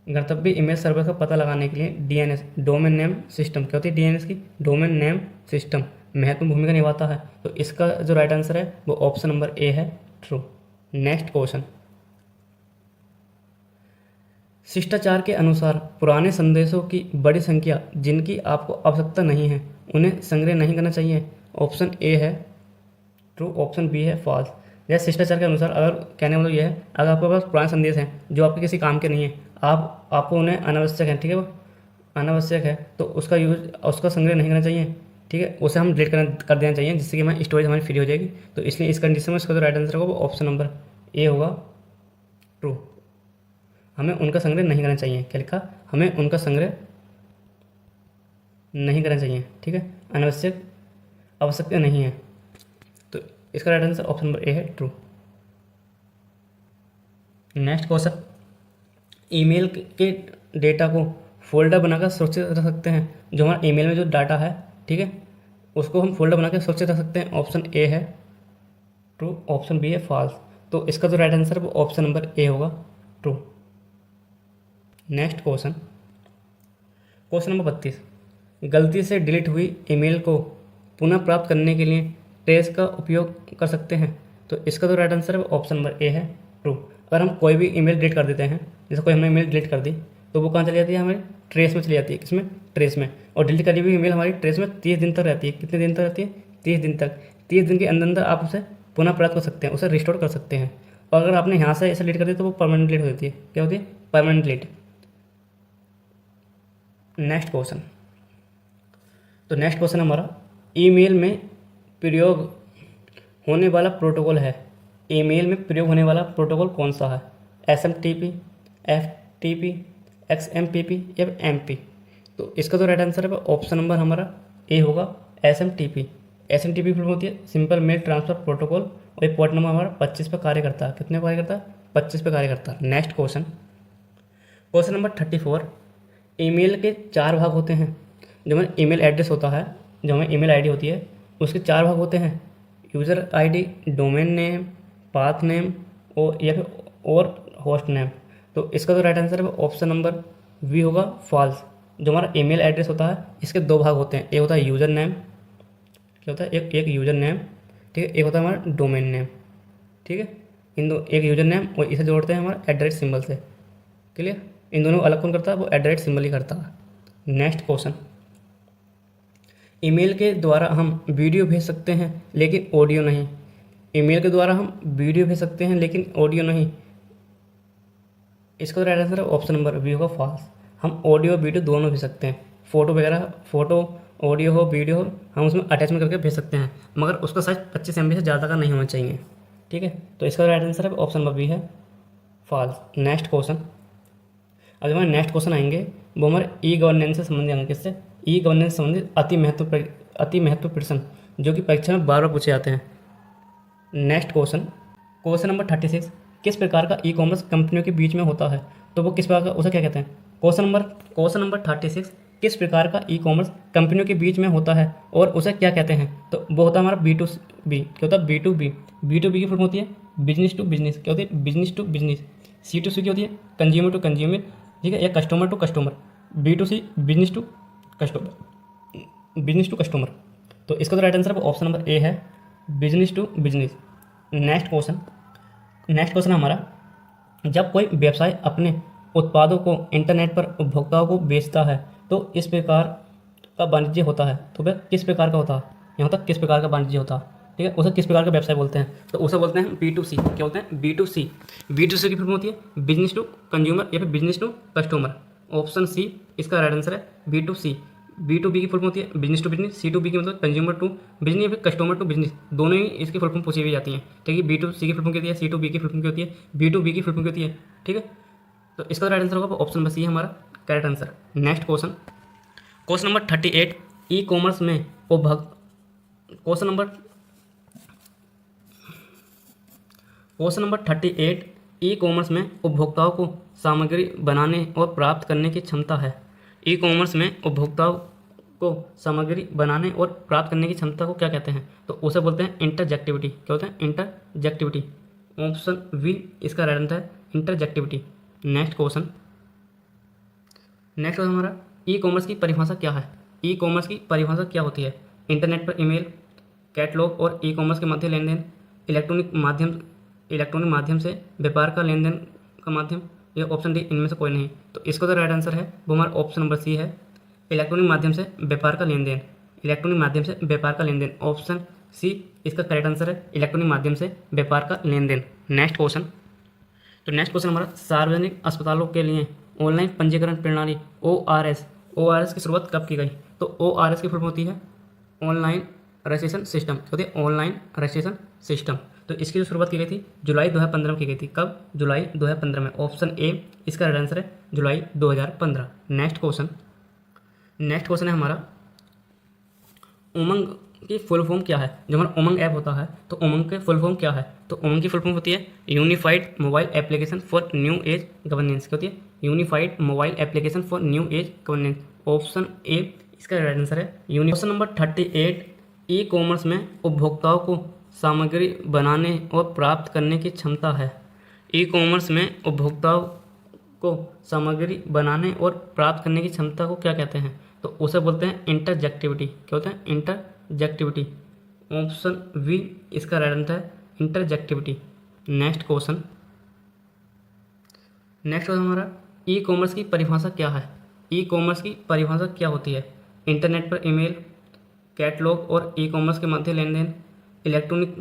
गंतव्य ईमेल सर्वर का पता लगाने के लिए DNS, डोमेन नेम सिस्टम, क्या होती है DNS की? डोमेन नेम सिस्टम महत्वपूर्ण भूमिका निभाता है। तो इसका जो राइट आंसर है वो ऑप्शन नंबर ए है, ट्रू। नेक्स्ट क्वेश्चन, शिष्टाचार के अनुसार पुराने संदेशों की बड़ी संख्या जिनकी आपको आवश्यकता नहीं है उन्हें संग्रह नहीं करना चाहिए। ऑप्शन ए है ट्रू, ऑप्शन बी है फॉल्स। जैसे शिष्टाचार के अनुसार, अगर कहने का मतलब यह है, अगर आपके पास पुराने संदेश हैं जो आपके किसी काम के नहीं है, आपको उन्हें अनावश्यक है, ठीक है, वो अनावश्यक है, तो उसका संग्रह नहीं करना चाहिए, ठीक है, उसे हम डिलीट कर देना चाहिए, जिससे कि हमारी स्टोरेज हमारी फ्री हो जाएगी। तो इसलिए इस कंडीशन में इसका जो राइट आंसर होगा वो ऑप्शन नंबर ए होगा, ट्रू। हमें उनका संग्रह नहीं करना चाहिए। क्या लिखा? हमें उनका संग्रह नहीं करना चाहिए, ठीक है, आवश्यकता नहीं है। तो इसका right answer option number A है, ट्रू। नेक्स्ट क्वेश्चन, ईमेल के डेटा को फोल्डर बनाकर सुरक्षित रख सकते हैं? जो हमारा ईमेल में जो डाटा है, ठीक है, उसको हम फोल्डर बनाकर सुरक्षित रख सकते हैं। ऑप्शन ए है ट्रू, ऑप्शन बी है फॉल्स। तो इसका जो राइट आंसर है वो ऑप्शन नंबर ए होगा, ट्रू। नेक्स्ट क्वेश्चन नंबर 32, गलती से डिलीट हुई ईमेल को पुनः प्राप्त करने के लिए ट्रेस का उपयोग कर सकते हैं? तो इसका जो राइट आंसर है वो ऑप्शन नंबर ए है, ट्रू। अगर हम कोई भी ईमेल डिलीट कर देते हैं, जैसे कोई हमने ईमेल डिलीट कर दी, तो वो कहाँ चली जाती है? हमारे ट्रेस में चली जाती है। किसमें? ट्रेस में। और डिलीट करी हुई ईमेल हमारी ट्रेस में 30 दिन तक रहती है। कितने दिन तक रहती है? 30 दिन तक। 30 दिन के अंदर आप उसे पुनः प्राप्त कर सकते हैं, उसे रिस्टोर कर सकते हैं। और अगर आपने यहाँ से ऐसे डिलीट कर दिया तो वो परमानेंट डिलीट हो जाती है। क्या होती है? Permanent delete. नेक्स्ट क्वेश्चन, तो नेक्स्ट क्वेश्चन हमारा, ईमेल में प्रयोग होने वाला प्रोटोकॉल है, ईमेल में प्रयोग होने वाला प्रोटोकॉल कौन सा है? SMTP, FTP, XMPP या MP? तो इसका तो राइट आंसर है ऑप्शन नंबर हमारा ए होगा, SMTP। SMTP फिल्म होती है सिंपल मेल ट्रांसफ़र प्रोटोकॉल, और ये पोर्ट नंबर हमारा 25 पे कार्य करता है। कितने पे कार्य करता है? 25 पे कार्य करता है। Next question, question number 34, email के 4 भाग होते हैं। जो हमारा ईमेल एड्रेस होता है, जो हमारी ईमेल आईडी होती है, उसके 4 भाग होते हैं, user ID, domain name, path name और या फिर और होस्ट नेम। तो इसका तो राइट आंसर है ऑप्शन नंबर बी होगा, फॉल्स। जो हमारा ईमेल एड्रेस होता है, इसके 2 भाग होते हैं, एक होता है यूज़र नेम, क्या होता है, एक यूज़र नेम, ठीक है, एक होता है हमारा डोमेन नेम, ठीक है। इन दो, एक यूज़र नेम और इसे जोड़ते हैं हमारा एट द रेट सिम्बल से, क्लियर। इन दोनों को अलग कौन करता है? वो एट द रेट सिम्बल ही करता है। नेक्स्ट क्वेश्चन, ईमेल के द्वारा हम वीडियो भेज सकते हैं लेकिन ऑडियो नहीं। ईमेल के द्वारा हम वीडियो भेज सकते हैं लेकिन ऑडियो नहीं। इसका राइट आंसर है ऑप्शन नंबर बी होगा, फॉल्स। हम ऑडियो वीडियो दोनों भेज सकते हैं, फ़ोटो वगैरह, फ़ोटो ऑडियो हो वीडियो हो, हम उसमें अटैचमेंट करके भेज सकते हैं, मगर उसका साइज 25 MB से ज़्यादा का नहीं होना चाहिए, ठीक है। तो इसका राइट आंसर है ऑप्शन नंबर बी है, फॉल्स। नेक्स्ट क्वेश्चन, अब हमारे नेक्स्ट क्वेश्चन आएंगे वो हमारे ई गवर्नेंस से संबंधित आएंगे। किससे? ई गवर्नेंस से संबंधित अति महत्वपूर्ण प्रश्न जो कि परीक्षा में बार बार पूछे जाते हैं। नेक्स्ट क्वेश्चन, क्वेश्चन नंबर 36, किस प्रकार का ई कॉमर्स कंपनियों के बीच में होता है? तो वो किस प्रकार का, उसे क्या कहते हैं? क्वेश्चन नंबर 36, किस प्रकार का ई कॉमर्स कंपनियों के बीच में होता है और उसे क्या कहते हैं? तो वो होता है हमारा B2B। क्या होता है? B2B। B2B की फुल होती है बिजनेस टू बिजनेस। क्या होती है? Business to business. C2C की होती है कंज्यूमर टू कंज्यूमर, ठीक है, या customer to customer. B2C business to customer, business to customer. तो इसका तो right answer option number A है, business to business. Next question हमारा, जब कोई व्यवसाय अपने उत्पादों को इंटरनेट पर उपभोक्ताओं को बेचता है तो इस प्रकार का वाणिज्य होता है। तो वह किस प्रकार का होता है? यहाँ तक किस प्रकार का वाणिज्य होता है, ठीक है, उसे किस प्रकार का व्यवसाय बोलते हैं? तो उसे बोलते हैं B2C। क्या बोलते हैं? B2C। B2C की फुल होती है बिजनेस टू कंज्यूमर या फिर business to customer. Option C इसका राइट आंसर है, B2C। B2B की फुल होती है बिजनेस टू बिजनेस। C2B की मतलब कंज्यूमर टू बिजनेस या फिर कस्टमर टू बिजनेस, दोनों ही इसकी फुल फॉर्म पूछी हुई जाती हैं, ठीक है। B2C की फुल फॉर्म क्या होती है, C2B की फुल फॉर्म क्या होती है, B2B की फुल फॉर्म क्या होती है, ठीक है। तो इसका राइट आंसर होगा ऑप्शन नंबर सी है हमारा correct answer. Next question number 38, e commerce में क्वेश्चन नंबर 38, ई कॉमर्स में उपभोक्ताओं को सामग्री बनाने और प्राप्त करने की क्षमता है। ई कॉमर्स में उपभोक्ताओं को सामग्री बनाने और प्राप्त करने की क्षमता को क्या कहते हैं? तो उसे बोलते हैं इंटरजेक्टिविटी। क्या होता है? इंटरजेक्टिविटी। ऑप्शन बी इसका राइट आंसर है, इंटरजेक्टिविटी। नेक्स्ट क्वेश्चन हमारा, ई कॉमर्स की परिभाषा क्या है? ई कॉमर्स की परिभाषा क्या होती है? इंटरनेट पर ईमेल, कैटलॉग और ई कॉमर्स के मध्य लेन देन, इलेक्ट्रॉनिक माध्यम से व्यापार का लेन देन का माध्यम, या ऑप्शन डी इनमें से कोई नहीं। तो इसका तो राइट आंसर है वो हमारा ऑप्शन नंबर सी है, इलेक्ट्रॉनिक माध्यम से व्यापार का लेन देन। इलेक्ट्रॉनिक माध्यम से व्यापार का लेन देन, ऑप्शन सी इसका करेक्ट आंसर है, इलेक्ट्रॉनिक माध्यम से व्यापार का लेन देन। नेक्स्ट क्वेश्चन हमारा, सार्वजनिक अस्पतालों के लिए ऑनलाइन पंजीकरण प्रणाली ORS की शुरुआत कब की गई? तो ORS की फुल होती है ऑनलाइन रजिस्ट्रेशन सिस्टम। होती है ऑनलाइन रजिस्ट्रेशन सिस्टम। तो इसकी जो शुरुआत की गई थी जुलाई 2015 में की गई थी। कब? जुलाई 2015 में। ऑप्शन ए इसका राइट आंसर है, जुलाई 2015। नेक्स्ट क्वेश्चन है हमारा, उमंग की फुल फॉर्म क्या है? जो हमारा उमंग ऐप होता है, तो उमंग के फुल फॉर्म क्या है? तो उमंग की फुल फॉर्म होती है unified mobile application for new age governance. क्या होती है? Unified mobile application for new age governance. Option A इसका राइट आंसर है। क्वेश्चन नंबर 38, ई कॉमर्स में उपभोक्ताओं को सामग्री बनाने और प्राप्त करने की क्षमता है। ई कॉमर्स में उपभोक्ताओं को सामग्री बनाने और प्राप्त करने की क्षमता को क्या कहते हैं? तो उसे बोलते हैं इंटरजेक्टिविटी। क्या होता है? इंटरजेक्टिविटी। ऑप्शन बी इसका राइट आंसर है, इंटरजेक्टिविटी। नेक्स्ट क्वेश्चन हमारा, ई कॉमर्स की परिभाषा क्या है? ई कॉमर्स की परिभाषा क्या होती है? इंटरनेट पर ईमेल, कैटलॉग और ई कॉमर्स के मध्य लेन देन, इलेक्ट्रॉनिक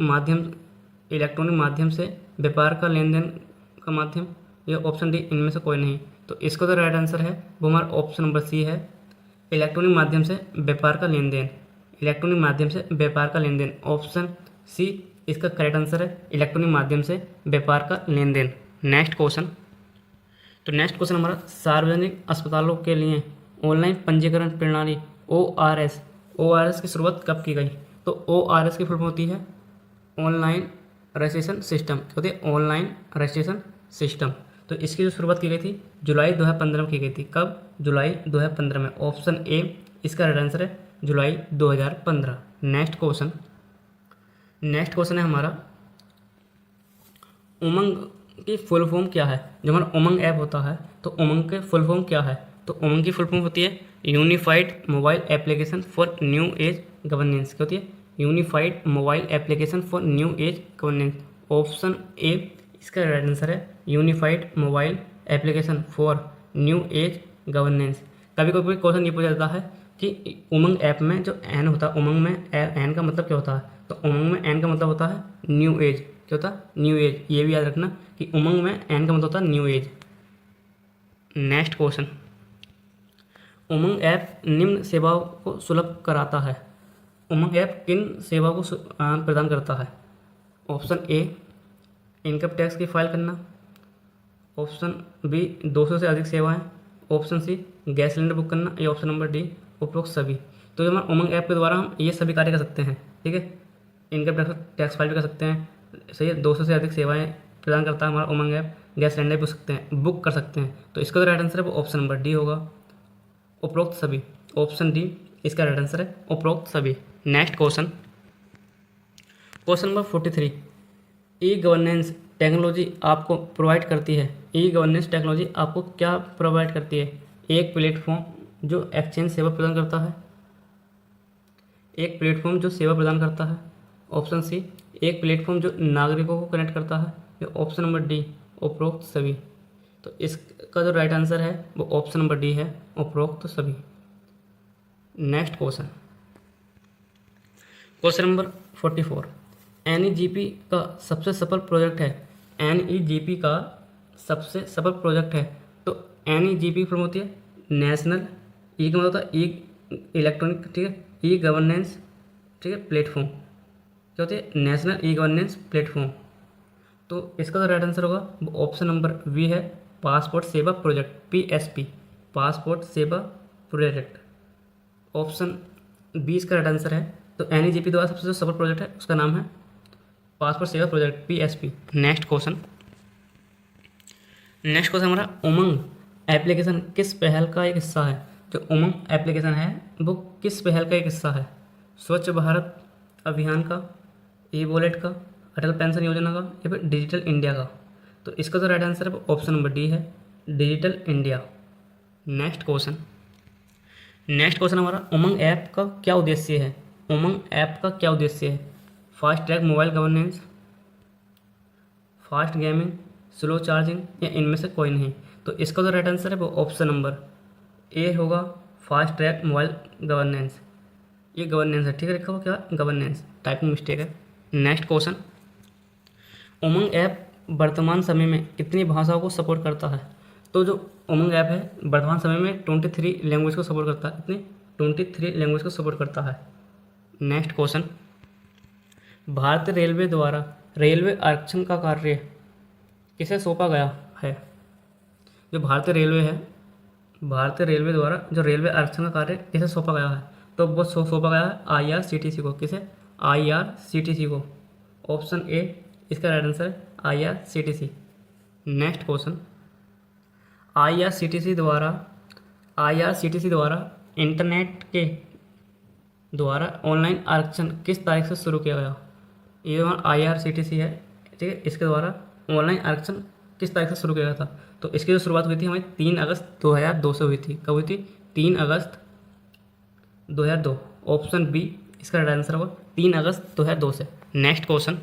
माध्यम से व्यापार का लेन देन का माध्यम, या ऑप्शन डी इनमें से कोई नहीं। तो इसका तो राइट आंसर है वो हमारा ऑप्शन नंबर सी है, इलेक्ट्रॉनिक माध्यम से व्यापार का लेन देन, इलेक्ट्रॉनिक माध्यम से व्यापार का लेन देन। ऑप्शन सी इसका करेक्ट आंसर है, इलेक्ट्रॉनिक माध्यम से व्यापार का लेन देन। नेक्स्ट क्वेश्चन, तो नेक्स्ट क्वेश्चन हमारा सार्वजनिक अस्पतालों के लिए ऑनलाइन पंजीकरण प्रणाली ORS की शुरुआत कब की गई? तो ORS की फुल फॉर्म होती है ऑनलाइन रजिस्ट्रेशन सिस्टम, क्या होती है? Online registration system. तो इसकी जो शुरुआत की गई थी जुलाई 2015 में की गई थी। कब? जुलाई 2015 में। ऑप्शन ए इसका राइट आंसर है, जुलाई 2015। नेक्स्ट क्वेश्चन है हमारा उमंग की फुल फॉर्म क्या है? जो हमारा उमंग ऐप होता है तो उमंग के फुल फॉर्म क्या है? तो उमंग की फुल फॉर्म होती है unified mobile application for new age governance. क्या होती है? Unified mobile application for new age governance. Option A इसका राइट आंसर है, unified mobile application for new age governance. कभी कभी क्वेश्चन ये पूछा जाता है कि उमंग ऐप में जो एन होता है, उमंग में एन का मतलब क्या होता है? तो उमंग में एन का मतलब होता है न्यू एज। क्या होता है? New age. ये भी याद रखना कि उमंग में एन का मतलब होता है न्यू एज। नेक्स्ट क्वेश्चन, उमंग ऐप निम्न सेवाओं को सुलभ कराता है। उमंग ऐप किन सेवाओं को प्रदान करता है? ऑप्शन ए इनकम टैक्स की फाइल करना, ऑप्शन बी 200 से अधिक सेवाएं, option C gas cylinder book करना, या ऑप्शन नंबर डी उपरोक्त सभी। तो जो हमारे उमंग ऐप के द्वारा हम ये सभी कार्य कर सकते हैं। ठीक है, इनकम टैक्स फाइल भी कर सकते हैं, सही है, 200 से अधिक सेवाएं प्रदान करता है हमारा उमंग ऐप, गैस सिलेंडर बुक कर सकते हैं। तो इसका जो राइट आंसर है वो ऑप्शन नंबर डी होगा, उपरोक्त सभी। ऑप्शन डी इसका राइट आंसर है, उपरोक्त सभी। Next question number 43, e governance technology आपको प्रोवाइड करती है। ई गवर्नेंस टेक्नोलॉजी आपको क्या प्रोवाइड करती है? एक प्लेटफॉर्म जो एक्सचेंज सेवा प्रदान करता है, एक प्लेटफॉर्म जो सेवा प्रदान करता है, ऑप्शन सी एक प्लेटफॉर्म जो नागरिकों को कनेक्ट करता है, या ऑप्शन नंबर डी उपरोक्त सभी। तो इसका जो राइट आंसर है वो ऑप्शन नंबर डी है, उपरोक्त सभी। नेक्स्ट क्वेश्चन नंबर 44, NEGP का सबसे सफल प्रोजेक्ट है। NEGP का सबसे सफल प्रोजेक्ट है। तो NEGP फॉर्म होती है नेशनल, ई का मतलब होता है ई इलेक्ट्रॉनिक, ठीक है, ई गवर्नेंस, ठीक है, प्लेटफॉर्म। क्या होती है? National e governance platform. तो इसका जो राइट आंसर होगा वो ऑप्शन नंबर बी है, पासपोर्ट सेवा प्रोजेक्ट, PSP, पासपोर्ट सेवा प्रोजेक्ट। ऑप्शन बी इसका राइट आंसर है। तो NEGP द्वारा सबसे जो सफल प्रोजेक्ट है उसका नाम है पासपोर्ट सेवा प्रोजेक्ट, PSP। नेक्स्ट क्वेश्चन हमारा उमंग एप्लीकेशन किस पहल का एक हिस्सा है? जो उमंग एप्लीकेशन है वो किस पहल का एक हिस्सा है? स्वच्छ भारत अभियान का, ई वॉलेट का, अटल पेंशन योजना का, या फिर डिजिटल इंडिया का? तो इसका जो राइट आंसर है वो ऑप्शन नंबर डी है, डिजिटल इंडिया। नेक्स्ट क्वेश्चन हमारा उमंग ऐप का क्या उद्देश्य है? उमंग ऐप का क्या उद्देश्य है? Fast track mobile governance, fast gaming, slow charging, या इनमें से कोई नहीं? तो इसका जो राइट आंसर है वो ऑप्शन नंबर ए होगा, फास्ट ट्रैक मोबाइल गवर्नेंस। ये गवर्नेंस है, ठीक है, लिखा हुआ क्या? गवर्नेंस, टाइपिंग मिस्टेक है। नेक्स्ट क्वेश्चन, उमंग ऐप वर्तमान समय में कितनी भाषाओं को सपोर्ट करता है? तो जो उमंग ऐप है वर्तमान समय में 23 लैंग्वेज को सपोर्ट करता है। कितनी? 23 लैंग्वेज को सपोर्ट करता है। नेक्स्ट क्वेश्चन, भारतीय रेलवे द्वारा रेलवे आरक्षण का कार्य किसे सौंपा गया है? जो भारतीय रेलवे है, भारतीय रेलवे द्वारा जो रेलवे आरक्षण का कार्य किसे सौंपा गया है? तो वो सौंपा गया है IRCTC को। किसे? IRCTC को। ऑप्शन ए इसका राइट आंसर है, IRCTC। नेक्स्ट क्वेश्चन, IRCTC द्वारा इंटरनेट के द्वारा ऑनलाइन आरक्षण किस तारीख से शुरू किया गया? ये हमारा IRCTC है, ठीक है, इसके द्वारा ऑनलाइन आरक्षण किस तारीख से शुरू किया गया था? तो इसकी जो शुरुआत हुई थी हमारी 3 अगस्त 2002 से हुई थी। कब हुई थी? 3 अगस्त 2002। ऑप्शन बी इसका राइट आंसर होगा 3 अगस्त 2002 से। नेक्स्ट क्वेश्चन,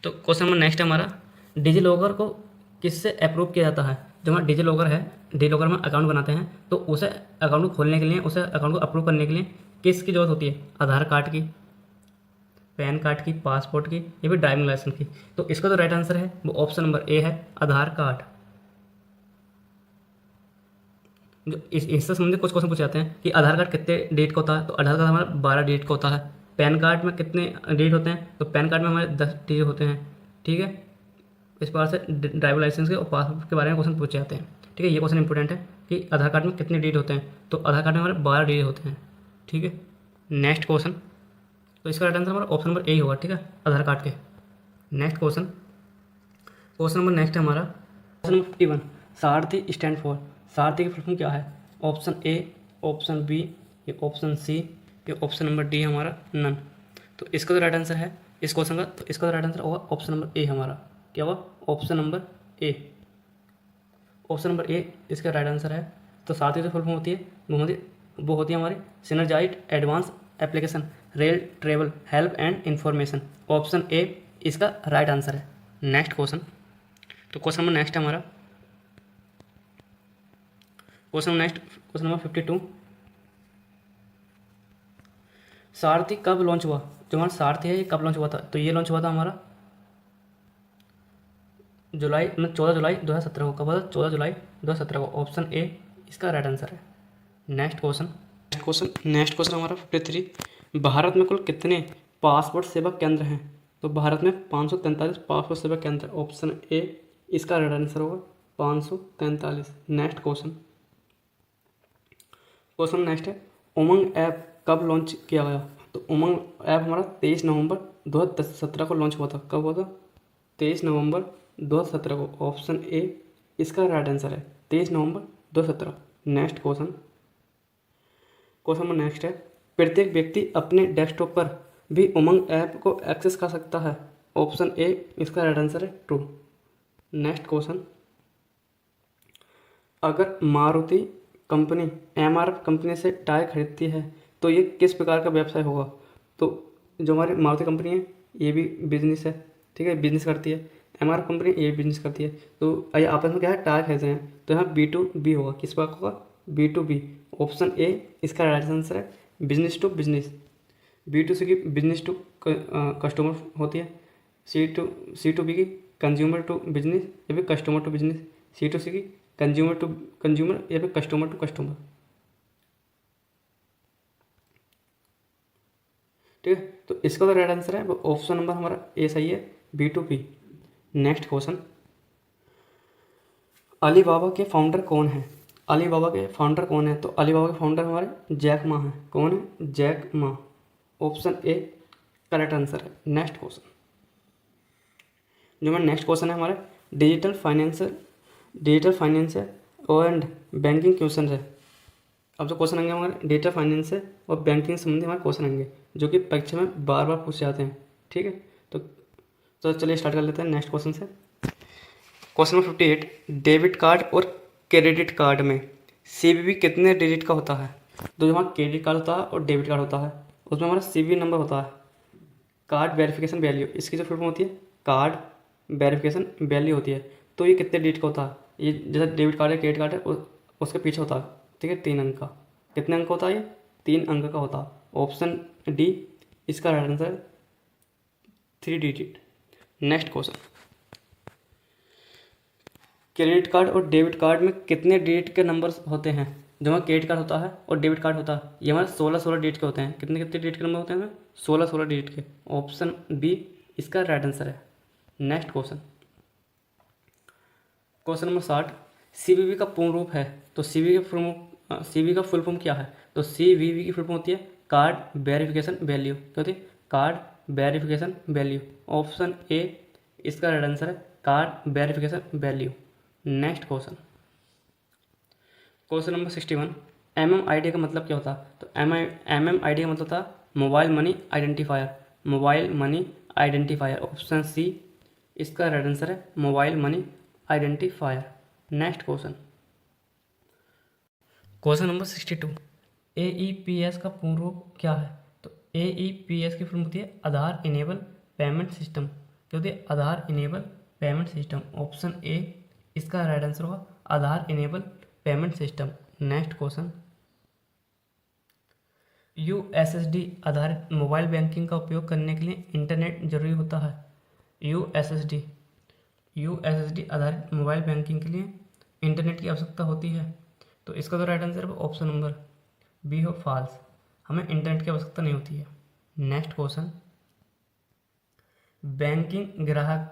तो क्वेश्चन नंबर नेक्स्ट है हमारा, डिजिलॉकर को किससे अप्रूव किया जाता है? जो हमारा डिजिलॉकर है, डिजिलॉकर में अकाउंट बनाते हैं तो उसे अकाउंट को खोलने के लिए, उसे अकाउंट को अप्रूव करने के लिए किसकी जरूरत होती है? आधार कार्ड की, पैन कार्ड की, पासपोर्ट की, या फिर ड्राइविंग लाइसेंस की? तो इसका जो राइट आंसर है वो ऑप्शन नंबर ए है, आधार कार्ड। जो इससे संबंधित कुछ क्वेश्चन पूछे जाते हैं कि आधार कार्ड कितने डेट का होता है, तो आधार कार्ड हमारा 12 डेट का होता है। पैन कार्ड में कितने डेट होते हैं, तो पैन कार्ड में हमारे 10 डेट होते हैं। ठीक है, इस प्रकार से ड्राइवर लाइसेंस के और पासपोर्ट के बारे में क्वेश्चन पूछे जाते हैं। ठीक है, ये क्वेश्चन इंपॉर्टेंट है कि आधार कार्ड में कितने डेट होते हैं, तो आधार कार्ड में हमारे 12 डेट होते हैं। ठीक है, नेक्स्ट क्वेश्चन, तो इसका राइट आंसर हमारा ऑप्शन नंबर ए होगा। ठीक है, आधार कार्ड के। Next question, question number next है हमारा question number 51, Sarathi stand for. सारथी की फुल फॉर्म क्या है? ऑप्शन ए, ऑप्शन बी, या ऑप्शन सी, या ऑप्शन नंबर डी हमारा नन। तो इसका जो राइट आंसर है इस क्वेश्चन का, तो इसका राइट आंसर होगा ऑप्शन नंबर ए हमारा। क्या हुआ? ऑप्शन नंबर ए। ऑप्शन नंबर ए इसका राइट आंसर है। तो सारथी जो फुल फॉर्म होती है वो होती है हमारी synergised advance application rail travel help and information. Option A इसका राइट आंसर है। नेक्स्ट क्वेश्चन, तो क्वेश्चन नंबर नेक्स्ट है हमारा क्वेश्चन नंबर 52, सारथी कब लॉन्च हुआ? जो हमारा सारथी है ये कब लॉन्च हुआ था? तो ये लॉन्च हुआ था हमारा 14 जुलाई 2017 को। कब हुआ था? 14 जुलाई 2017 को। ऑप्शन ए इसका राइट आंसर है। नेक्स्ट क्वेश्चन हमारा 53, भारत में कुल कितने पासपोर्ट सेवा केंद्र हैं? तो भारत में 543 पासपोर्ट सेवा केंद्र। ऑप्शन ए इसका राइट आंसर होगा 543। नेक्स्ट क्वेश्चन नेक्स्ट है, उमंग ऐप कब लॉन्च किया गया? तो उमंग ऐप हमारा 23 नवंबर 2017 को लॉन्च हुआ था। कब हुआ था? 23 नवंबर 2017 को। ऑप्शन ए इसका राइट आंसर है 23 नवंबर 2017। नेक्स्ट क्वेश्चन नंबर नेक्स्ट है, प्रत्येक व्यक्ति अपने डेस्कटॉप पर भी उमंग ऐप को एक्सेस कर सकता है। ऑप्शन ए इसका राइट आंसर है ट्रू। नेक्स्ट क्वेश्चन, अगर मारुति कंपनी एमआरएफ कंपनी से टायर खरीदती है तो ये किस प्रकार का व्यवसाय होगा? तो जो हमारी मारुति कंपनी है ये भी बिजनेस है। ठीक है, बिजनेस करती है। एमआरएफ कंपनी ये भी बिजनेस करती है। तो ये आपस में क्या है? टायर खरीद रहे हैं, तो यहाँ B2B होगा। किस प्रकार होगा? B2B। ऑप्शन ए इसका राइट आंसर है बिजनेस टू बिजनेस। B2C की बिजनेस टू कस्टमर होती है, C2B की कंज्यूमर टू बिजनेस या फिर कस्टमर टू बिजनेस, C2C की कंज्यूमर टू कंज्यूमर या फिर कस्टमर टू कस्टमर। ठीक है, तो इसका तो राइट आंसर है वो ऑप्शन नंबर हमारा ए सही है, B2B। नेक्स्ट क्वेश्चन, अलीबाबा के फाउंडर कौन है? अलीबाबा के फाउंडर कौन है? तो अलीबाबा के फाउंडर हमारे जैक मा है। कौन है? Jack Ma. Option A correct answer है। नेक्स्ट क्वेश्चन, जो हमारा नेक्स्ट क्वेश्चन है हमारे digital finance and banking question है। अब जो क्वेश्चन आएंगे हमारे डिजिटल फाइनेंस से और बैंकिंग संबंधी हमारे क्वेश्चन आएंगे जो कि परीक्षा में बार बार पूछे जाते हैं। ठीक है, तो चलिए स्टार्ट कर लेते हैं नेक्स्ट क्वेश्चन से। क्वेश्चन नंबर 58, डेबिट कार्ड और क्रेडिट कार्ड में CVV कितने डिजिट का होता है? तो जो हमारा क्रेडिट कार्ड होता है और डेबिट कार्ड होता है उसमें हमारा CVV नंबर होता है, कार्ड वेरिफिकेशन वैल्यू। इसकी जो फुल फॉर्म होती है कार्ड वेरिफिकेशन वैल्यू होती है। तो ये कितने डिजिट का होता है? ये जैसे डेबिट कार्ड है क्रेडिट कार्ड है उसके पीछे होता है। ठीक है, 3 अंक का। कितने अंक होता है? ये 3 अंक का होता है। ऑप्शन डी इसका राइट आंसर है 3 digit. Next question, credit card और डेबिट कार्ड में कितने डिजिट के नंबर्स होते हैं? जो हमारा क्रेडिट कार्ड होता है और डेबिट कार्ड होता है ये हमारे 16 डिजिट के होते हैं। कितने डिजिट के नंबर होते हैं हमें? 16 डिजिट के। ऑप्शन बी इसका राइट आंसर है। नेक्स्ट क्वेश्चन नंबर 60, CVV का पूर्ण रूप है। तो CVV का फुल फॉर्म क्या है? तो CVV की फुल फॉर्म होती है कार्ड वेरिफिकेशन वैल्यू। क्या होती है? Card verification value. Option A इसका राइट आंसर है card verification value. Next question number 61, MMID का मतलब क्या होता है? तो MMID का मतलब होता है mobile money identifier. Mobile money identifier. Option C इसका राइट आंसर है mobile money identifier. Next question number 62, AEPS का पूर्ण रूप क्या है? तो AEPS की फुल होती है आधार इनेबल पेमेंट सिस्टम। क्या होती है? Aadhaar enable payment system. Option A इसका राइट आंसर होगा Aadhaar enable payment system. Next question, USSD आधारित मोबाइल बैंकिंग का उपयोग करने के लिए इंटरनेट जरूरी होता है। USSD आधारित मोबाइल बैंकिंग के लिए इंटरनेट की आवश्यकता होती है। तो इसका तो right answer option number B हो फॉल्स, हमें इंटरनेट की आवश्यकता नहीं होती है। नेक्स्ट क्वेश्चन, बैंकिंग ग्राहक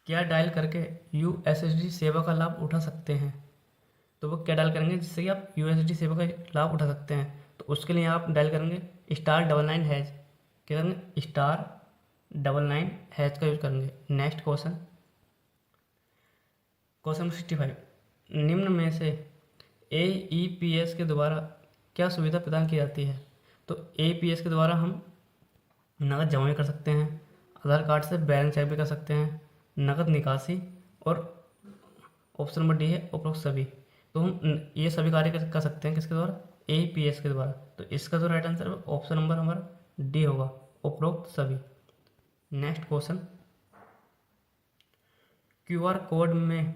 क्या डायल करके यूएसएसडी सेवा का लाभ उठा सकते हैं? तो वो क्या डायल करेंगे जिससे कि आप यूएसएसडी सेवा का लाभ उठा सकते हैं? तो उसके लिए आप डायल करेंगे *99#, क्या करेंगे *99# का यूज करेंगे। नेक्स्ट क्वेश्चन, क्वेश्चन 65, निम्न में से एईपीएस के द्वारा क्या सुविधा प्रदान की जाती है? तो एईपीएस के द्वारा हम नकद जमा भी कर सकते हैं, आधार कार्ड से बैलेंस चेक भी कर सकते हैं, नकद निकासी, और ऑप्शन नंबर डी है उपरोक्त सभी। तो हम ये सभी कार्य कर सकते हैं किसके द्वारा? एईपीएस के द्वारा। तो इसका जो राइट आंसर है ऑप्शन नंबर हमारा डी होगा, उपरोक्त सभी। नेक्स्ट क्वेश्चन, क्यूआर कोड में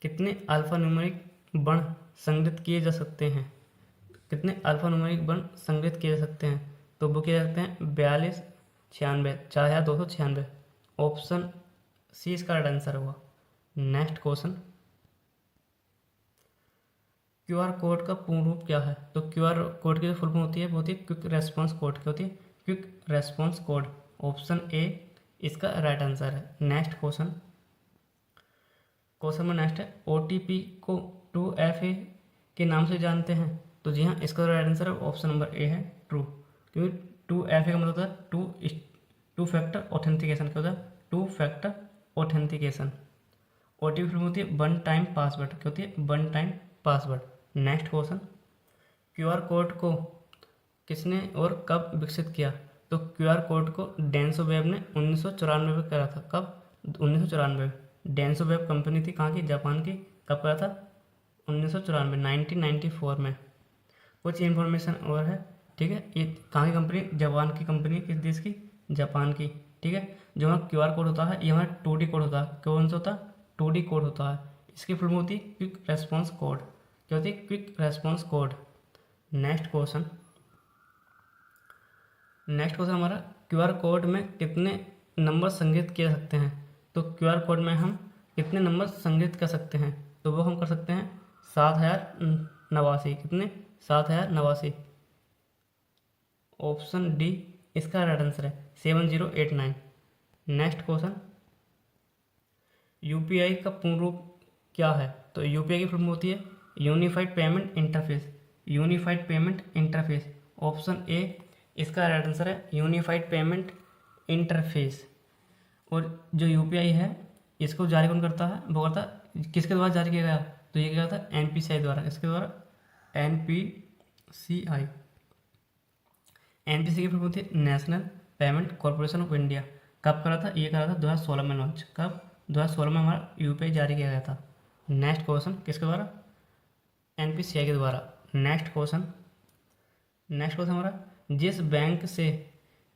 कितने अल्फान्यूमेरिक वर्ण संग्रहित किए जा सकते हैं? कितने अल्फान्यूमेरिक वर्ण संग्रहित किए जा सकते हैं? तो वो किए जा सकते हैं 42, 96, 4296। ऑप्शन सी इसका राइट आंसर होगा। नेक्स्ट क्वेश्चन, क्यूआर कोड का पूर्ण रूप क्या है? तो क्यूआर कोड की जो फुल फॉर्म होती है वो होती है क्विक रेस्पॉन्स कोड। क्या होती है? Quick response code. Option A इसका राइट आंसर है। नेक्स्ट क्वेश्चन, क्वेश्चन में नेक्स्ट है, ओटीपी को 2FA के नाम से जानते हैं? तो जी हाँ, इसका राइट आंसर है ऑप्शन नंबर ए है ट्रू, क्योंकि 2FA का मतलब होता है टू फैक्टर ऑथेंटिकेशन। क्या होता है? 2 फैक्टर ऑथेंटिकेशन। ओटीपी फुल होती है 1 टाइम पासवर्ड। क्या होती है? 1 time password. Next question, QR code को किसने और कब विकसित किया? तो क्यूआर कोड को डेंसो वेब ने 1994 में करा था। कब? 1994। डेंसो वेब कंपनी थी, कहाँ की? जापान की। कब करा था? 1994, 1994 में। कुछ इन्फॉर्मेशन और है, ठीक है। ये कहाँ की कंपनी? जापान की कंपनी है। किस देश की? जापान की, ठीक है। जो हमारा क्यूआर कोड होता है ये हमारा 2D कोड होता है। कौन सा होता है? 2D कोड होता है। इसकी फुल होती है क्विक रेस्पॉन्स कोड। क्या होती है? Quick response code. Next question, हमारा, क्यूआर कोड में कितने नंबर संग्रहित किए सकते हैं? तो क्यूआर कोड में हम कितने नंबर संग्रहित कर सकते हैं? तो वो हम कर सकते हैं 7089। कितने? 7089। ऑप्शन डी इसका राइट आंसर है 7089। नेक्स्ट क्वेश्चन, यूपीआई का पूर्ण रूप क्या है? तो यूपीआई की फुल फॉर्म होती है unified payment interface. Unified payment interface. Option A इसका राइट आंसर है यूनिफाइड पेमेंट इंटरफेस। और जो यूपीआई है इसको जारी कौन करता है? वो करता है, किसके द्वारा जारी किया गया? तो ये क्या था? एनपीसीआई द्वारा। इसके द्वारा? एनपीसीआई। एनपीसी की फुल होती है national payment corporation of India. कब करा था? ये करा था 2016 में लॉन्च। कब? 2016 में हमारा यूपीआई जारी किया गया था। नेक्स्ट क्वेश्चन, किसके द्वारा? एनपीसीआई के द्वारा। नेक्स्ट क्वेश्चन, हमारा, जिस बैंक से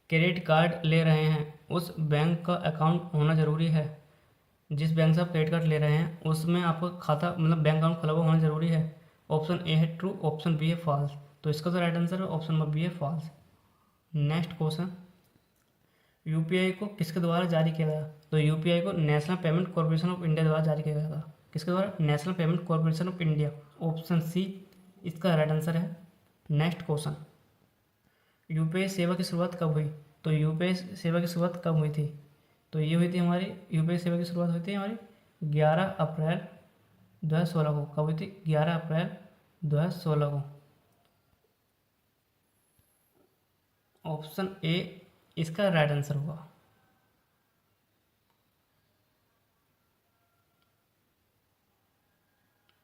क्रेडिट कार्ड ले रहे हैं उस बैंक का अकाउंट होना जरूरी है। जिस बैंक से आप क्रेडिट कार्ड ले रहे हैं उसमें आपका खाता, मतलब बैंक अकाउंट खुला हुआ होना जरूरी है। ऑप्शन ए है ट्रू, ऑप्शन बी है फॉल्स। तो इसका तो राइट आंसर है ऑप्शन नंबर बी है फॉल्स। नेक्स्ट क्वेश्चन, यूपीआई को किसके द्वारा जारी किया गया? तो यूपीआई को National Payment Corporation of India द्वारा जारी किया गया था। किसके द्वारा? National Payment Corporation of India. Option C इसका राइट आंसर है। नेक्स्ट क्वेश्चन, यूपीआई सेवा की शुरुआत कब हुई? तो यूपीआई सेवा की शुरुआत कब हुई थी? तो ये हुई थी हमारी, यूपीआई सेवा की शुरुआत हुई थी हमारी 11 अप्रैल 2016 को। कब हुई थी? 11 अप्रैल 2016 को। ऑप्शन ए इसका राइट आंसर होगा।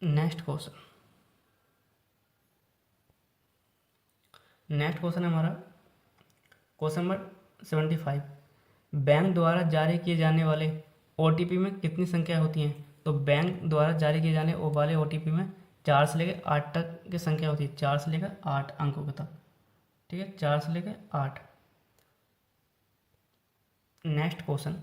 नेक्स्ट क्वेश्चन, है हमारा क्वेश्चन नंबर 75, बैंक द्वारा जारी किए जाने वाले ओटीपी में कितनी संख्या होती हैं? तो बैंक द्वारा जारी किए जाने वाले ओटीपी में 4 से लेकर 8 तक की संख्या होती है। 4 से लेकर 8 अंकों तक, ठीक है, 4 से लेकर 8। नेक्स्ट क्वेश्चन,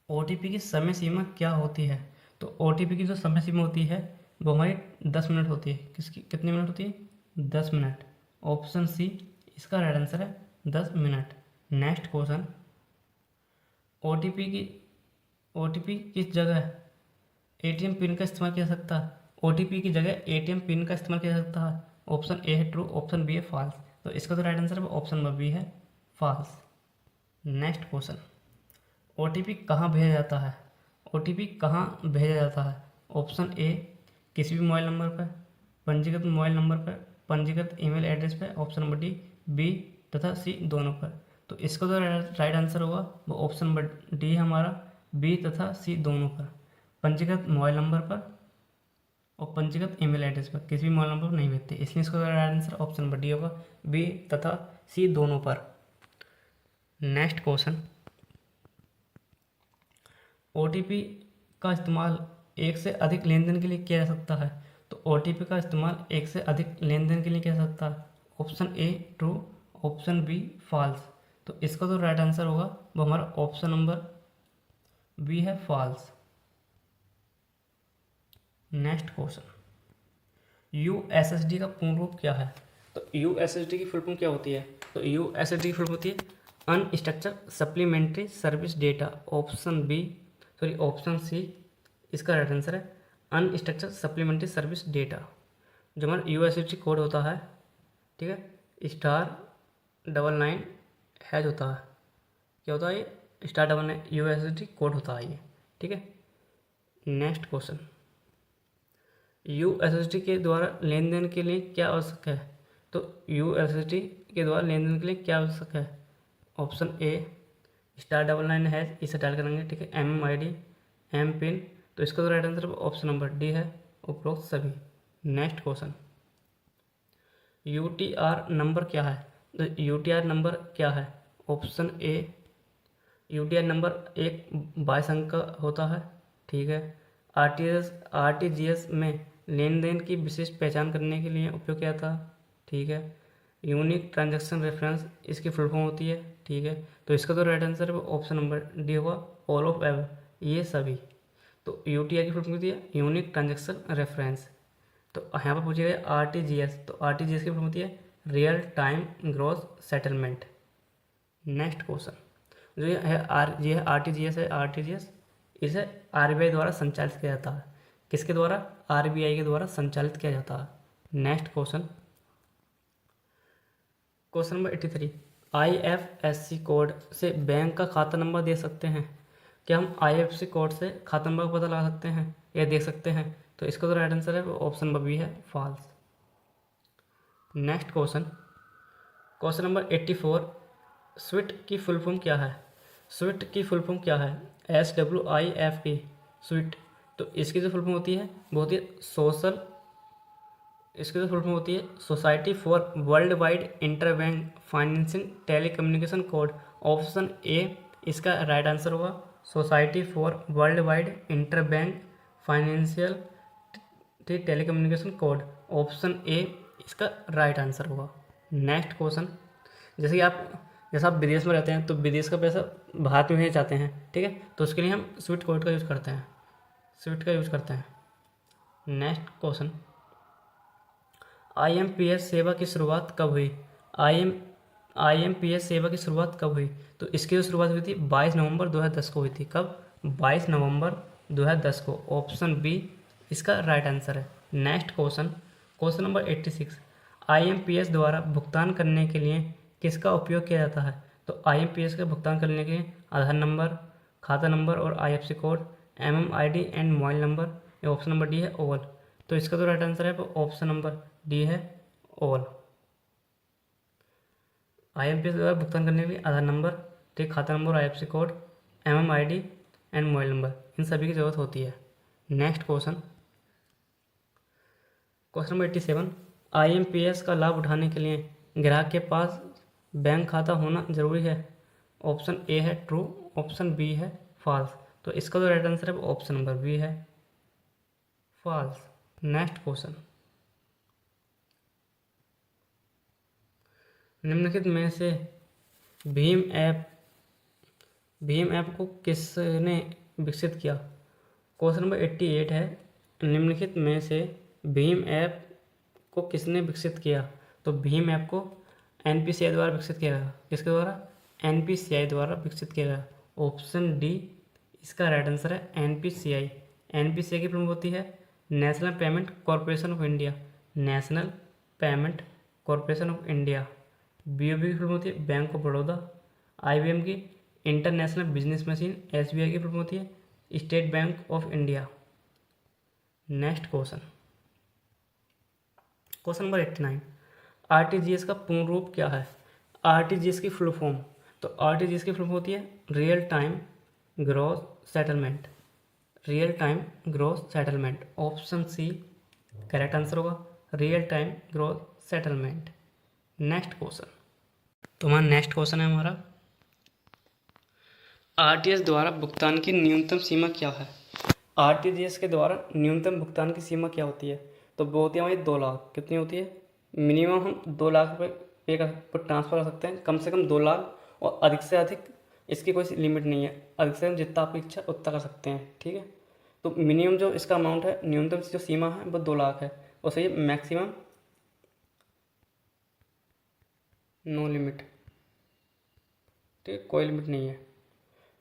ओटीपी की समय सीमा क्या होती है? तो ओटीपी की जो समय सीमा होती है वो हमारी 10 मिनट होती है। किसकी? कितनी मिनट होती है? 10 मिनट। ऑप्शन सी इसका राइट आंसर है 10 मिनट। नेक्स्ट क्वेश्चन, ओटीपी किस जगह एटीएम पिन का इस्तेमाल किया जा सकता है? OTP की जगह ATM पिन का इस्तेमाल किया जा सकता है? ऑप्शन ए है ट्रू, ऑप्शन बी है फॉल्स। तो इसका तो राइट आंसर है ऑप्शन नंबर बी है फॉल्स। नेक्स्ट क्वेश्चन, OTP कहाँ भेजा जाता है? OTP कहाँ भेजा जाता है? ऑप्शन ए किसी भी मोबाइल नंबर पर, पंजीकृत मोबाइल नंबर पर, पंजीकृत ईमेल एड्रेस पर, ऑप्शन नंबर डी, बी तथा सी दोनों पर। तो इसका जो राइट आंसर होगा वो ऑप्शन नंबर डी है हमारा, बी तथा सी दोनों पर। पंजीकृत मोबाइल नंबर पर और पंजीकृत ईमेल एड्रेस पर, किसी भी मोबाइल नंबर पर नहीं भेजते, इसलिए इसका right answer option number D होगा, बी तथा सी दोनों पर। नेक्स्ट क्वेश्चन, OTP का इस्तेमाल एक से अधिक लेन देन के लिए किया जा सकता है? तो OTP का इस्तेमाल एक से अधिक लेन देन के लिए किया जा सकता है? Option A true, option B false. तो इसका जो राइट आंसर होगा वो हमारा ऑप्शन नंबर बी है फॉल्स। नेक्स्ट क्वेश्चन, USSD का पूर्ण रूप क्या है? तो USSD की फुल फॉर्म क्या होती है? तो USSD की फुल फॉर्म होती है unstructure supplementary service data. Option C इसका राइट आंसर है अनस्ट्रक्चर सप्लीमेंट्री सर्विस डेटा। जो हमारा USSD कोड होता है, ठीक है, *99# होता है। क्या होता है ये? *99 USSD कोड होता है ये, ठीक है। नेक्स्ट क्वेश्चन, USSD के द्वारा लेन देन के लिए क्या आवश्यक है? तो USSD के द्वारा लेन देन के लिए क्या आवश्यक है? ऑप्शन ए *99#, इसे डायल करेंगे, ठीक है, MMID, एम पिन। तो इसका तो right answer option number D है, उपरोक्त सभी। नेक्स्ट क्वेश्चन, UTR नंबर क्या है? तो UTR नंबर क्या है? ऑप्शन ए UTR नंबर एक 22 अंक का होता है, ठीक है। RTGS में लेन देन की विशिष्ट पहचान करने के लिए उपयोग किया था, ठीक है। यूनिक ट्रांजैक्शन रेफरेंस इसकी फुल फॉर्म होती है, ठीक है। तो इसका तो राइट आंसर है ऑप्शन नंबर डी होगा, ऑल ऑफ एव, ये सभी। तो UTR की फुल फॉर्म होती है यूनिक ट्रांजैक्शन रेफरेंस। तो यहाँ पर पूछिए RTGS, तो RTGS की फुल फॉर्म होती है real time gross settlement. Next question, जो ये है RTGS है, RTGS इसे RBI द्वारा संचालित किया जाता है। किसके द्वारा? RBI के द्वारा संचालित किया जाता है। Next question, question number 83, IFSC code से बैंक का खाता नंबर दे सकते हैं? क्या हम IFSC कोड से खाता नंबर का पता लगा सकते हैं या देख सकते हैं? तो इसका तो राइट आंसर है ऑप्शन नंबर बी है false. Next question, question number 84, SWIFT की फुल फॉर्म क्या है? स्विफ्ट की फुल फॉर्म क्या है? SWIFT, SWIFT. तो इसकी जो फुल फॉर्म होती है वो होती है इसकी जो फुल फॉर्म होती है society for world wide interbank financing telecommunication code. Option A इसका राइट आंसर होगा society for world wide interbank financial telecommunication code. Option A इसका राइट आंसर होगा। नेक्स्ट क्वेश्चन, जैसे आप विदेश में रहते हैं तो विदेश का पैसा भारत में भेजना चाहते हैं, ठीक है, तो उसके लिए हम स्विफ्ट कोड का यूज़ करते हैं, नेक्स्ट क्वेश्चन, IMPS सेवा की शुरुआत कब हुई? IMPS सेवा की शुरुआत कब हुई? तो इसकी जो शुरुआत हुई थी 22 नवंबर 2010 को हुई थी। कब? 22 नवंबर 2010 को। ऑप्शन बी इसका राइट आंसर है। Next question, question number 86, IMPS द्वारा भुगतान करने के लिए किसका उपयोग किया जाता है? तो IMPS का भुगतान करने के लिए आधार नंबर, खाता नंबर और IFSC code, MMID and mobile number. ये ऑप्शन नंबर डी है ऑल। तो इसका तो राइट आंसर है ऑप्शन नंबर डी है ऑल। IMPS द्वारा भुगतान करने के लिए आधार नंबर, ठीक, खाता number, IFSC code, MMID and mobile number, इन सभी की ज़रूरत होती है। Next question, question number 87, IMPS का लाभ उठाने के लिए ग्राहक के पास बैंक खाता होना जरूरी है? ऑप्शन ए है ट्रू, ऑप्शन बी है फॉल्स। तो इसका जो राइट आंसर है ऑप्शन नंबर बी है फॉल्स। नेक्स्ट क्वेश्चन, निम्नलिखित में से भीम ऐप को किसने विकसित किया? क्वेश्चन नंबर 88 है, निम्नलिखित में से भीम ऐप को किसने विकसित किया? तो भीम ऐप को NPCI द्वारा विकसित किया गया। किसके द्वारा? NPCI द्वारा विकसित किया गया। ऑप्शन डी इसका राइट आंसर है NPCI। NPCI की फुल होती है national payment corporation of India, national payment corporation of India. BOB की फुल फॉर्म होती है बैंक ऑफ बड़ौदा। IBM की इंटरनेशनल बिजनेस मशीन। SBI की फुल फॉर्म होती है state bank of India. Next question, question number 89, RTGS का पूर्ण रूप क्या है? RTGS की फुल फॉर्म, तो RTGS की फुल फॉर्म होती है real time gross settlement, real time gross settlement. Option C correct answer होगा, real time gross settlement. Next question, तो हमारा नेक्स्ट क्वेश्चन है हमारा, RTGS द्वारा भुगतान की न्यूनतम सीमा क्या है? RTGS के द्वारा न्यूनतम भुगतान की सीमा क्या होती है? तो वो होती है हमारी 2 लाख। कितनी होती है? मिनिमम हम 2 लाख रुपये पे पर ट्रांसफ़र कर सकते हैं, कम से कम 2 लाख, और अधिक से अधिक इसकी कोई लिमिट नहीं है, अधिक से अधिक जितना आपकी इच्छा उतना कर सकते हैं। ठीक है, तो मिनिमम जो इसका अमाउंट है, न्यूनतम जो सीमा है वो 2 लाख है, और सही मैक्सिमम नो लिमिट। ठीक है, कोई लिमिट नहीं है।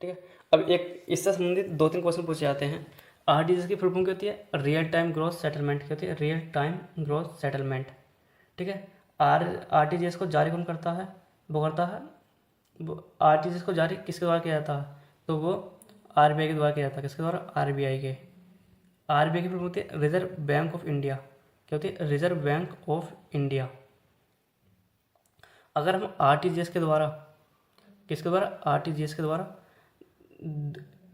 ठीक है, अब एक इससे संबंधित 2-3 क्वेश्चन पूछे जाते हैं। RTGS की फुल फॉर्म क्या होती है? रियल टाइम ग्रॉस सेटलमेंट क्या होती है? Real time gross settlement. ठीक है, RTGS को जारी कौन करता है? वो करता है, वो RTGS को जारी किसके द्वारा किया जाता है? तो वो RBI के द्वारा किया जाता है। किसके द्वारा? RBI के। RBI की फुल फॉर्म होती है रिजर्व बैंक ऑफ इंडिया। क्या होती है? Reserve bank of India. अगर हम RTGS के द्वारा, किसके द्वारा? RTGS के द्वारा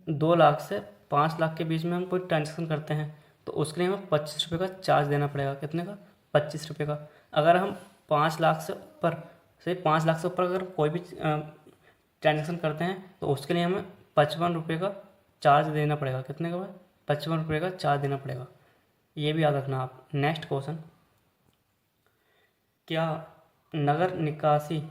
2 लाख से 5 लाख के बीच में हम कोई ट्रांजेक्शन करते हैं, तो उसके लिए हमें 25 रुपये का चार्ज देना पड़ेगा। कितने का? 25 रुपये का। अगर हम 5 लाख से ऊपर, से 5 लाख से ऊपर अगर कोई भी ट्रांजेक्शन करते हैं, तो उसके लिए हमें 55 रुपये का चार्ज देना पड़ेगा। कितने का? 55 रुपये का चार्ज देना पड़ेगा। ये भी याद रखना आप। नेक्स्ट क्वेश्चन, क्या नगर निकासी